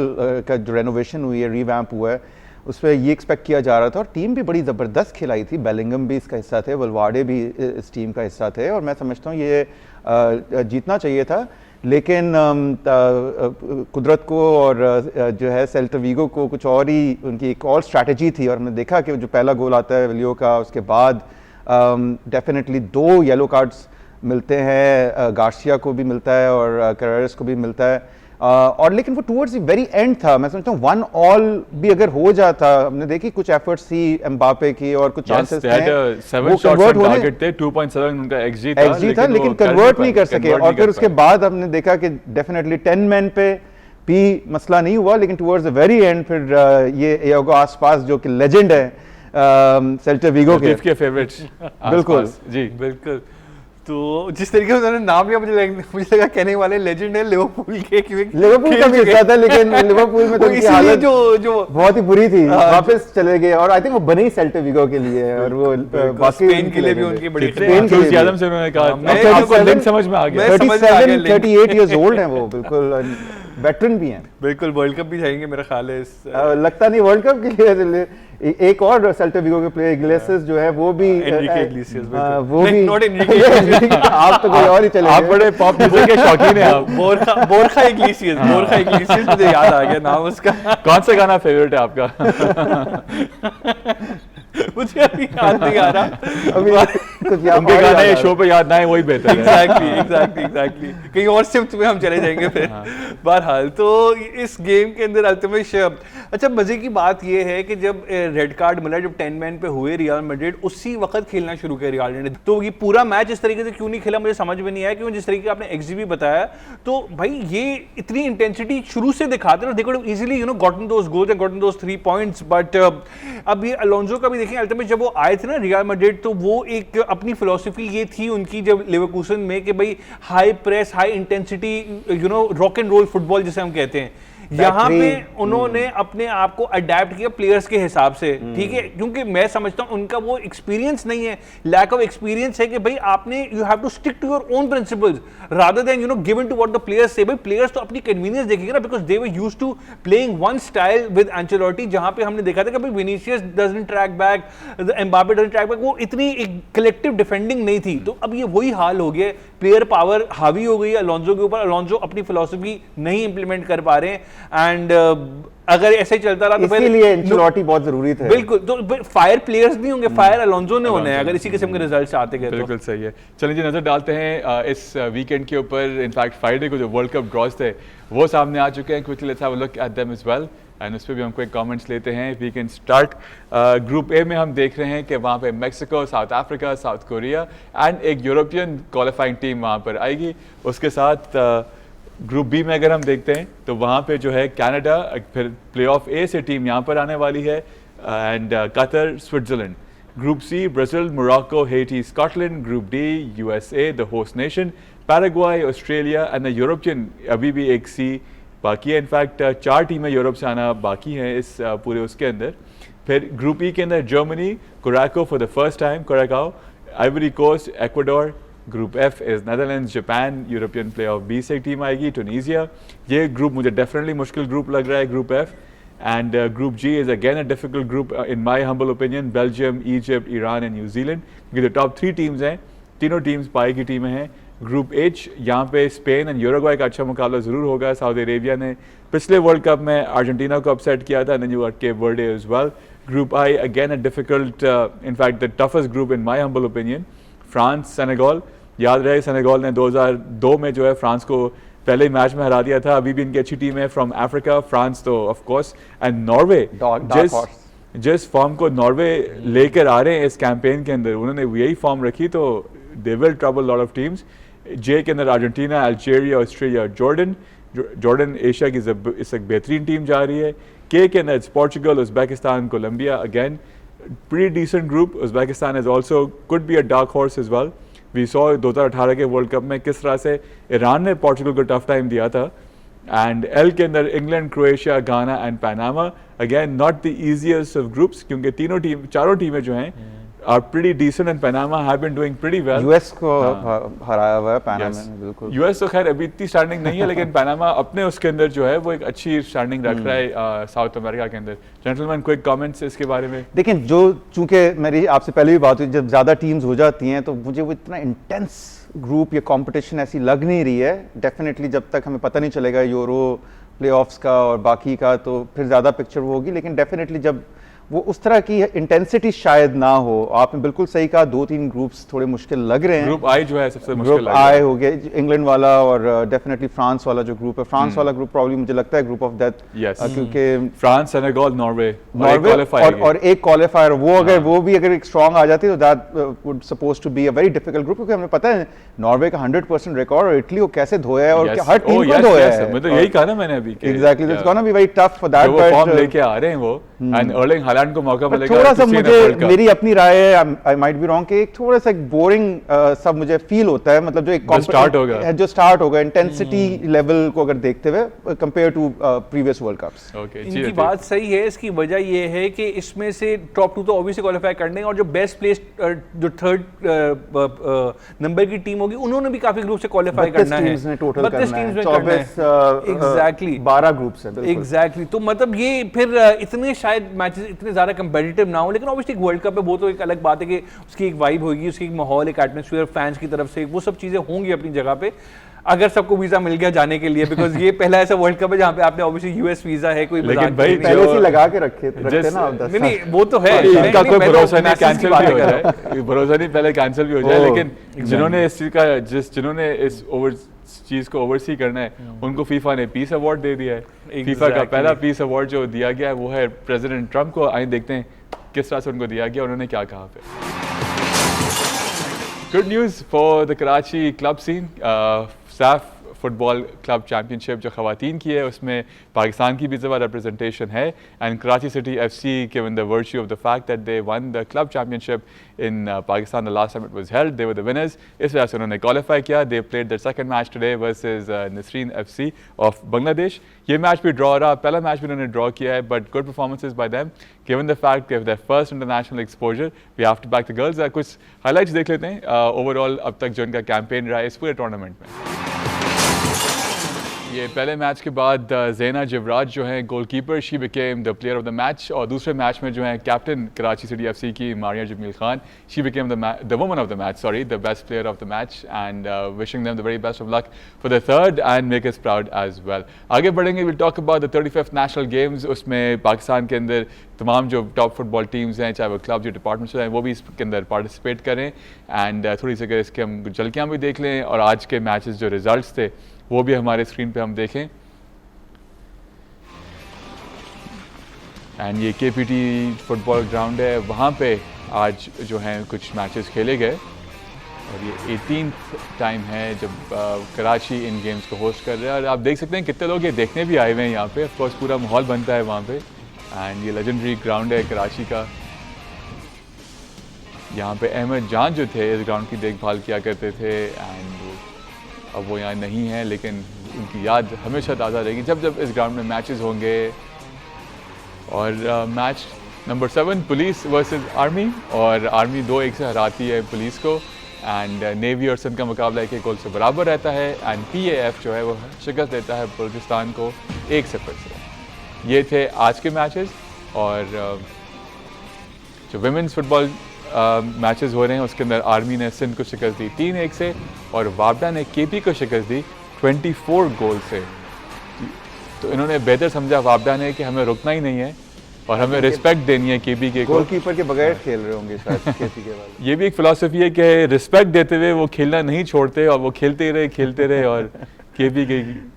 का जो रेनोवेशन हुई है, रिवैम्प हुआ है, उस पर ये एक्सपेक्ट किया जा रहा था। और टीम भी बड़ी ज़बरदस्त खिलाई थी, बेलिंगम भी इसका हिस्सा थे, वलवाडे भी इस टीम का हिस्सा थे और मैं समझता हूँ ये जीतना चाहिए था। लेकिन कुदरत को और जो है सेल्टा विगो को कुछ और ही उनकी एक और स्ट्रैटेजी थी और हमने देखा कि जो पहला गोल आता है विलियो का, उसके बाद डेफिनेटली 2 येलो कार्ड्स मिलते हैं, गार्सिया को भी मिलता है और कैरेरास को भी मिलता है और लेकिन वो टुवर्ड्स द वेरी एंड था। मैं समझता हूँ 1-1 भी अगर हो जाता, हमने देखी कुछ एफर्ट्स थी एम्बापे की और कुछ चांसेस थे, वो कन्वर्ट होने थे, 2.7 उनका एक्सजी था लेकिन कन्वर्ट नहीं कर सके। और फिर उसके बाद हमने देखा कि डेफिनेटली 10 men पे भी मसला नहीं हुआ, लेकिन टुवर्ड्स द वेरी एंड फिर ये एगो आसपास जो कि लेजेंड है सेल्टा विगो के फेवरेट्स, बिल्कुल जी बिल्कुल। तो जिस तरीके से उन्होंने नाम लिया मुझे लगा कहने वाले लेजेंड है लिवरपूल के, क्योंकि लिवरपूल का भी हिस्सा था लेकिन लिवरपूल में तो उनकी हालत जो बहुत ही बुरी थी, वापस चले गए और आई थिंक वो बने ही सेल्टा विगो के लिए और वो बाकी स्पेन के लिए भी उनकी बड़ी एंथुसियाज्म से उन्होंने कहा, लिंक समझ में आ गया। 38 इयर्स ओल्ड हैं वो, बिल्कुल वेटरन भी हैं, बिल्कुल वर्ल्ड कप भी जाएंगे मेरा ख्याल है। लगता नहीं वर्ल्ड कप के लिए। एक और सेल्टा विगो के प्लेयर इग्लेसियस जो है वो भी वो भी आप तो कोई और ही चले, आप बड़े पॉप म्यूजिक के शौकीन हैं आप। बोरखा इग्लेसियस मुझे याद आ गया नाम उसका। कौन सा गाना फेवरेट है आपका? मुझे अभी याद नहीं आ रहा। अभी कुछ याद उनके और याद आ गाने रहा शो पे याद ना आए वही बेहतर है। एग्जैक्टली कहीं और शिफ्ट में हम चले जाएंगे फिर। बहरहाल तो इस गेम के अंदर अल्टीमेट अच्छा मजे की बात ये है कि जब रेड कार्ड मिला, जब 10 मैन पे हुए रियल मैड्रिड, उसी वक्त खेलना शुरू किया रियल मैड्रिड ने। तो ये पूरा मैच इस तरीके से क्यों नहीं खेला मुझे समझ में नहीं आया, क्योंकि जिस तरीके का आपने एक्सजीबी बताया तो भाई ये इतनी इंटेंसिटी शुरू से दिखाते हैं, they could easily gotten those goals and gotten those 3 points. But अब ये अलोंसो का भी देखें, अल्टीमेट जब वो आए थे ना रियल मैड्रिड, तो वो एक अपनी फिलॉसफी ये थी उनकी जब लेवरकूसन में कि भाई high press, high intensity, rock and roll football जिसे हम कहते हैं, यहाँ पे उन्होंने अपने आप को अडेप्ट किया प्लेयर्स के हिसाब से, ठीक है। क्योंकि मैं समझता हूँ उनका वो एक्सपीरियंस नहीं है, लैक ऑफ एक्सपीरियंस है कि भाई आपने you have to stick to your own principles rather than given to what the players से। भाई प्लेयर्स तो अपनी कन्वीनियंस देखेंगे ना, because they were used to playing one style with Ancelotti, जहां पे हमने देखा था कि भाई Vinicius doesn't track back, Mbappe doesn't track back, वो इतनी एक कलेक्टिव डिफेंडिंग नहीं थी। तो अब ये वही हाल हो गया, प्लेयर पावर हावी हो गई है अलोंसो के ऊपर, अलोंसो अपनी फिलॉसफी नहीं इंप्लीमेंट कर पा रहे हैं। एंड अगर ऐसे ही चलता रहा तो फिर इसीलिए एंचेलोटी बहुत जरूरी थे। बिल्कुल, तो फायर प्लेयर्स नहीं होंगे, फायर अलोंसो ने होने हैं अगर इसी किस्म के रिजल्ट्स आते गए। बिल्कुल सही है। चलिए जी नजर डालते हैं इस वीकेंड के ऊपर। इनफैक्ट फ्राइडे को जो वर्ल्ड कप ड्रॉज थे वो सामने आ चुके हैं। Quickly let's have a look at them as well and उस पर भी हम कोई कमेंट्स लेते हैं। We can start group A में हम देख रहे हैं कि वहाँ पे Mexico, South Africa, South Korea and एक यूरोपियन क्वालिफाइंग टीम वहाँ पर आएगी। उसके साथ ग्रुप बी में अगर हम देखते हैं तो वहाँ पे जो है कनाडा, फिर प्लेऑफ ए से टीम यहाँ पर आने वाली है and Qatar, Switzerland. Group C Brazil, Morocco, Haiti, Scotland. Group D USA the host nation, Paraguay, Australia and the European अभी भी एक सी बाकी है। इनफैक्ट 4 टीमें यूरोप से आना बाकी हैं इस पूरे उसके अंदर। फिर ग्रुप ई के अंदर Germany, Curacao for the first time, Curacao, Ivory Coast, Ecuador. Group F is Netherlands, Japan, European play off B से एक टीम आएगी, टूनीजिया। ये ग्रुप मुझे डेफिनेटली मुश्किल ग्रुप लग रहा है, group F. And group G is again a difficult group in my humble opinion, Belgium, Egypt, Iran and New Zealand, क्योंकि जो टॉप 3 टीम्स हैं तीनों टीम्स पाई की टीमें हैं। ग्रुप एच यहाँ पे स्पेन एंड यूरुग्वाई का अच्छा मुकाबला ज़रूर होगा। सऊदी अरेबिया ने पिछले वर्ल्ड कप में अर्जेंटीना को अपसेट किया था, and you got Cape Verde as well. Group I again a difficult, in fact the toughest group in my humble opinion. France, Senegal, याद रहे सेनेगल ने 2002 में जो है फ्रांस को पहले मैच में हरा दिया था। अभी भी इनकी अच्छी टीम है फ्रॉम अफ्रीका, फ्रांस तो ऑफ कोर्स, एंड नॉर्वे। जिस फॉर्म को नॉर्वे लेकर आ रहे हैं इस कैंपेन के अंदर, उन्होंने यही फॉर्म रखी तो they will trouble lot of teams. J के अंदर Argentina, Algeria, Australia, Jordan Asia की इस एक बेहतरीन टीम जा रही है। के अंदर Portugal, Uzbekistan, Colombia, again pretty decent group. Uzbekistan is also could be a dark horse as well. We saw 2018 के वर्ल्ड कप में किस तरह से ईरान ने पोर्चुगल को टफ टाइम दिया था। एंड एल के अंदर इंग्लैंड, क्रोएशिया, गाना and Panama. Again not the easiest of groups, क्योंकि चारों टीमें जो हैं are pretty decent and Panama have been doing pretty well. US को हराया हुआ है पनामा ने, बिल्कुल। यूएस तो खैर अभी इतनी स्टैंडिंग नहीं है, लेकिन पनामा अपने उसके अंदर जो है वो एक अच्छी स्टैंडिंग रख रहा है साउथ अमेरिका के अंदर। जेंटलमैन क्विक कमेंट्स इसके बारे में। देखिए, जो चूंकि मेरी आपसे पहले भी बात हुई, जब ज़्यादा टीम्स हो जाती हैं तो मुझे वो इतना इंटेंस ग्रुप या कंपटीशन ऐसी लग नहीं रही है। डेफिनेटली जब तक हमें पता नहीं चलेगा यूरो प्लेऑफ्स का और बाकी का, तो फिर ज़्यादा पिक्चर होगी। लेकिन डेफिनेटली जब वो उस तरह की इंटेंसिटी शायद ना हो। आपने बिल्कुल सही कहा, 2-3 ग्रुप्स थोड़े मुश्किल लग रहे हैं। ग्रुप आई जो है सबसे मुश्किल ग्रुप आई हो गया, इंग्लैंड वाला और डेफिनेटली फ्रांस वाला जो ग्रुप है, फ्रांस वाला ग्रुप प्रॉब्ली मुझे लगता है ग्रुप ऑफ डेथ, क्योंकि फ्रांस, सेनेगल, नॉर्वे और एक क्वालिफायर, वो अगर वो भी अगर एक स्ट्रॉन्ग आ जाती है तो that would suppose to be a very difficult group. क्योंकि हमें पता है नॉर्वे का 100% रिकॉर्ड, और इटली को कैसे धोया है और हर टीम को धोया है। मैं तो यही कहा ना मैंने अभी, exactly, it's gonna be very tough for that. वो फॉर्म लेके आ रहे हैं वो, एंड अर्लिंग हालैंड को मौका मिलेगा। थोड़ा सा मुझे, मेरी अपनी राय है, आई माइट बी रॉन्ग, कि थोड़ा सा बोरिंग सब मुझे फील होता है। मतलब जो एक स्टार्ट होगा इंटेंसिटी लेवल को अगर देखते हुए compare to previous world cups. इनकी बात सही है। इसकी वजह ये है कि इसमें से टॉप 2 तो ऑब्वियसली क्वालिफाई करने, और जो बेस्ट प्लेस जो 3rd नंबर की टीम होगी उन्होंने भी काफी ग्रुप से क्वालिफाई करना है। 32 टीम्स में करना है, एग्जैक्टली 12 ग्रुप से, एग्जैक्टली। तो मतलब ये फिर इतने शायद मैचेस इतने ज्यादा कंपेटिटिव ना हो, लेकिन ऑब्वियसली एक वर्ल्ड कप है, वो तो एक अलग बात है कि उसकी एक वाइब होगी, उसकी एक माहौल, एक एटमॉस्फेयर फैंस की तरफ से, वो सब चीजें होंगी अपनी जगह पे। अगर सबको वीजा मिल गया जाने के लिए, बिकॉज ये पहला ऐसा वर्ल्ड कप है जहाँ पे आपने ऑब्वियसली यूएस वीजा है, कोई लेकिन मजाक भाई नहीं है। पहले जो- से लगा के रखते ना आप 10 नहीं नहीं वो तो है, इनका कोई मैं तो भरोसा नहीं मैसेज की कैंसिल बात भी हो कर रहा हूँ। जाए, भरोसा नहीं पहले कैंसिल भी हो जाए, ओह, लेकिन जिन्होंने इस चीज का जिन्होंने इस चीज को ओवरसी करना है उनको फीफा ने पीस अवार्ड दे दिया है। फीफा का Exactly. पहला पीस अवार्ड जो दिया गया है वो है प्रेसिडेंट ट्रम्प को। आइए देखते हैं किस तरह से उनको दिया गया, उन्होंने क्या कहा फिर। Good news for the Karachi club scene. SAFF football club championship जो ख़वातीन की है उसमें पाकिस्तान की भी ज़बरदस्त रिप्रेजेंटेशन है, and Karachi city FC given the virtue of the fact that they won the club championship in Pakistan the last time it was held, they were the winners, इस वजह से उन्होंने क्वालिफाई किया। they played their second match today versus Nasreen FC of Bangladesh। ये मैच भी ड्रॉ रहा, पहला मैच भी उन्होंने ड्रॉ किया है, but good performances by them given the fact of their first international exposure। we have to back the girls। कुछ हाईलाइट्स देख लेते हैं ओवरऑल अब तक जो इनका कैंपेन रहा है इस पूरे टूर्नामेंट में। ये पहले मैच के बाद ज़ैना जिवराज जो हैं goalkeeper, she became the player of the match, और दूसरे मैच में जो है कैप्टन कराची सिटी FC की Maria Jamil Khan, she became the woman of the match, sorry the best player of the match, and wishing them the very best of luck for the third and make us proud as well. आगे बढ़ेंगे, will talk about the 35th national games. उसमें पाकिस्तान के अंदर तमाम जो टॉप फुटबॉल टीम्स हैं, चाहे वो क्लब जो डिपार्टमेंट्स हैं, वो भी इसके अंदर पार्टिसिपेट करें, एंड थोड़ी सी अगर इसके हम झलकियाँ भी देख लें और आज के मैचेस जो रिजल्ट्स थे वो भी हमारे स्क्रीन पे हम देखें। एंड ये KPT फुटबॉल ग्राउंड है, वहाँ पे आज जो हैं कुछ मैचेस खेले गए, और ये 18th टाइम है जब कराची इन गेम्स को होस्ट कर रहा है, और आप देख सकते हैं कितने लोग ये देखने भी आए हुए हैं यहाँ पे। ऑफ कोर्स पूरा माहौल बनता है वहाँ पे, एंड ये लेजेंडरी ग्राउंड है कराची का। यहाँ पे अहमद जान जो थे इस ग्राउंड की देखभाल किया करते थे, एंड अब वो यहाँ नहीं है, लेकिन उनकी याद हमेशा ताज़ा रहेगी जब जब इस ग्राउंड में मैचेस होंगे। और match number 7 police versus army, और आर्मी 2-1 से हराती है पुलिस को, एंड नेवी और सिंध का मुकाबला 1-1 गोल से बराबर रहता है, एंड PAF जो है वो शिकस्त देता है बलूचिस्तान को 1-0 से। ये थे आज के मैचेस, और जो विमेंस फुटबॉल मैचेस हो रहे हैं उसके अंदर आर्मी ने सिंध को शिकस्त दी 3-1 से, और वापडा ने KP को शिकस्त दी 24 गोल से। तो इन्होंने बेहतर समझा वापडा ने कि हमें रुकना ही नहीं है और हमें रिस्पेक्ट देनी है KP के को। गोलकीपर के बगैर खेल रहे होंगे शायद KP के वाले। ये भी एक फिलॉसफी है कि रिस्पेक्ट देते हुए वो खेलना नहीं छोड़ते, और वो खेलते रहे और KP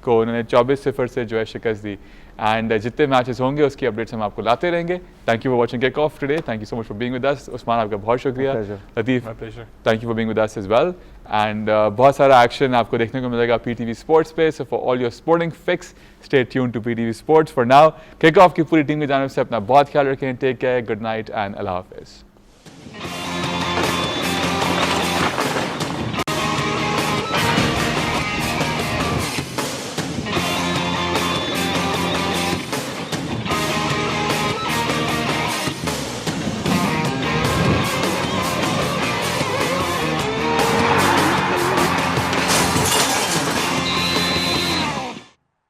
को उन्होंने 24-0 से जो है शिकस्त दी। एंड जितने मैचेस होंगे उसकी अपडेट्स हम आपको लाते रहेंगे। Thank you for watching Kick Off today, thank you so much for being with us. Usman आपका बहुत शुक्रिया, Latif thank you for being with us as well, and बहुत सारा एक्शन आपको देखने को मिलेगा PTV स्पोर्ट्स पे। So for all your sporting fix stay tuned to PTV sports. For now kick off की पूरी टीम की जानिब से अपना बहुत ख्याल रखें, take care, good night and अल्लाह हाफिज़।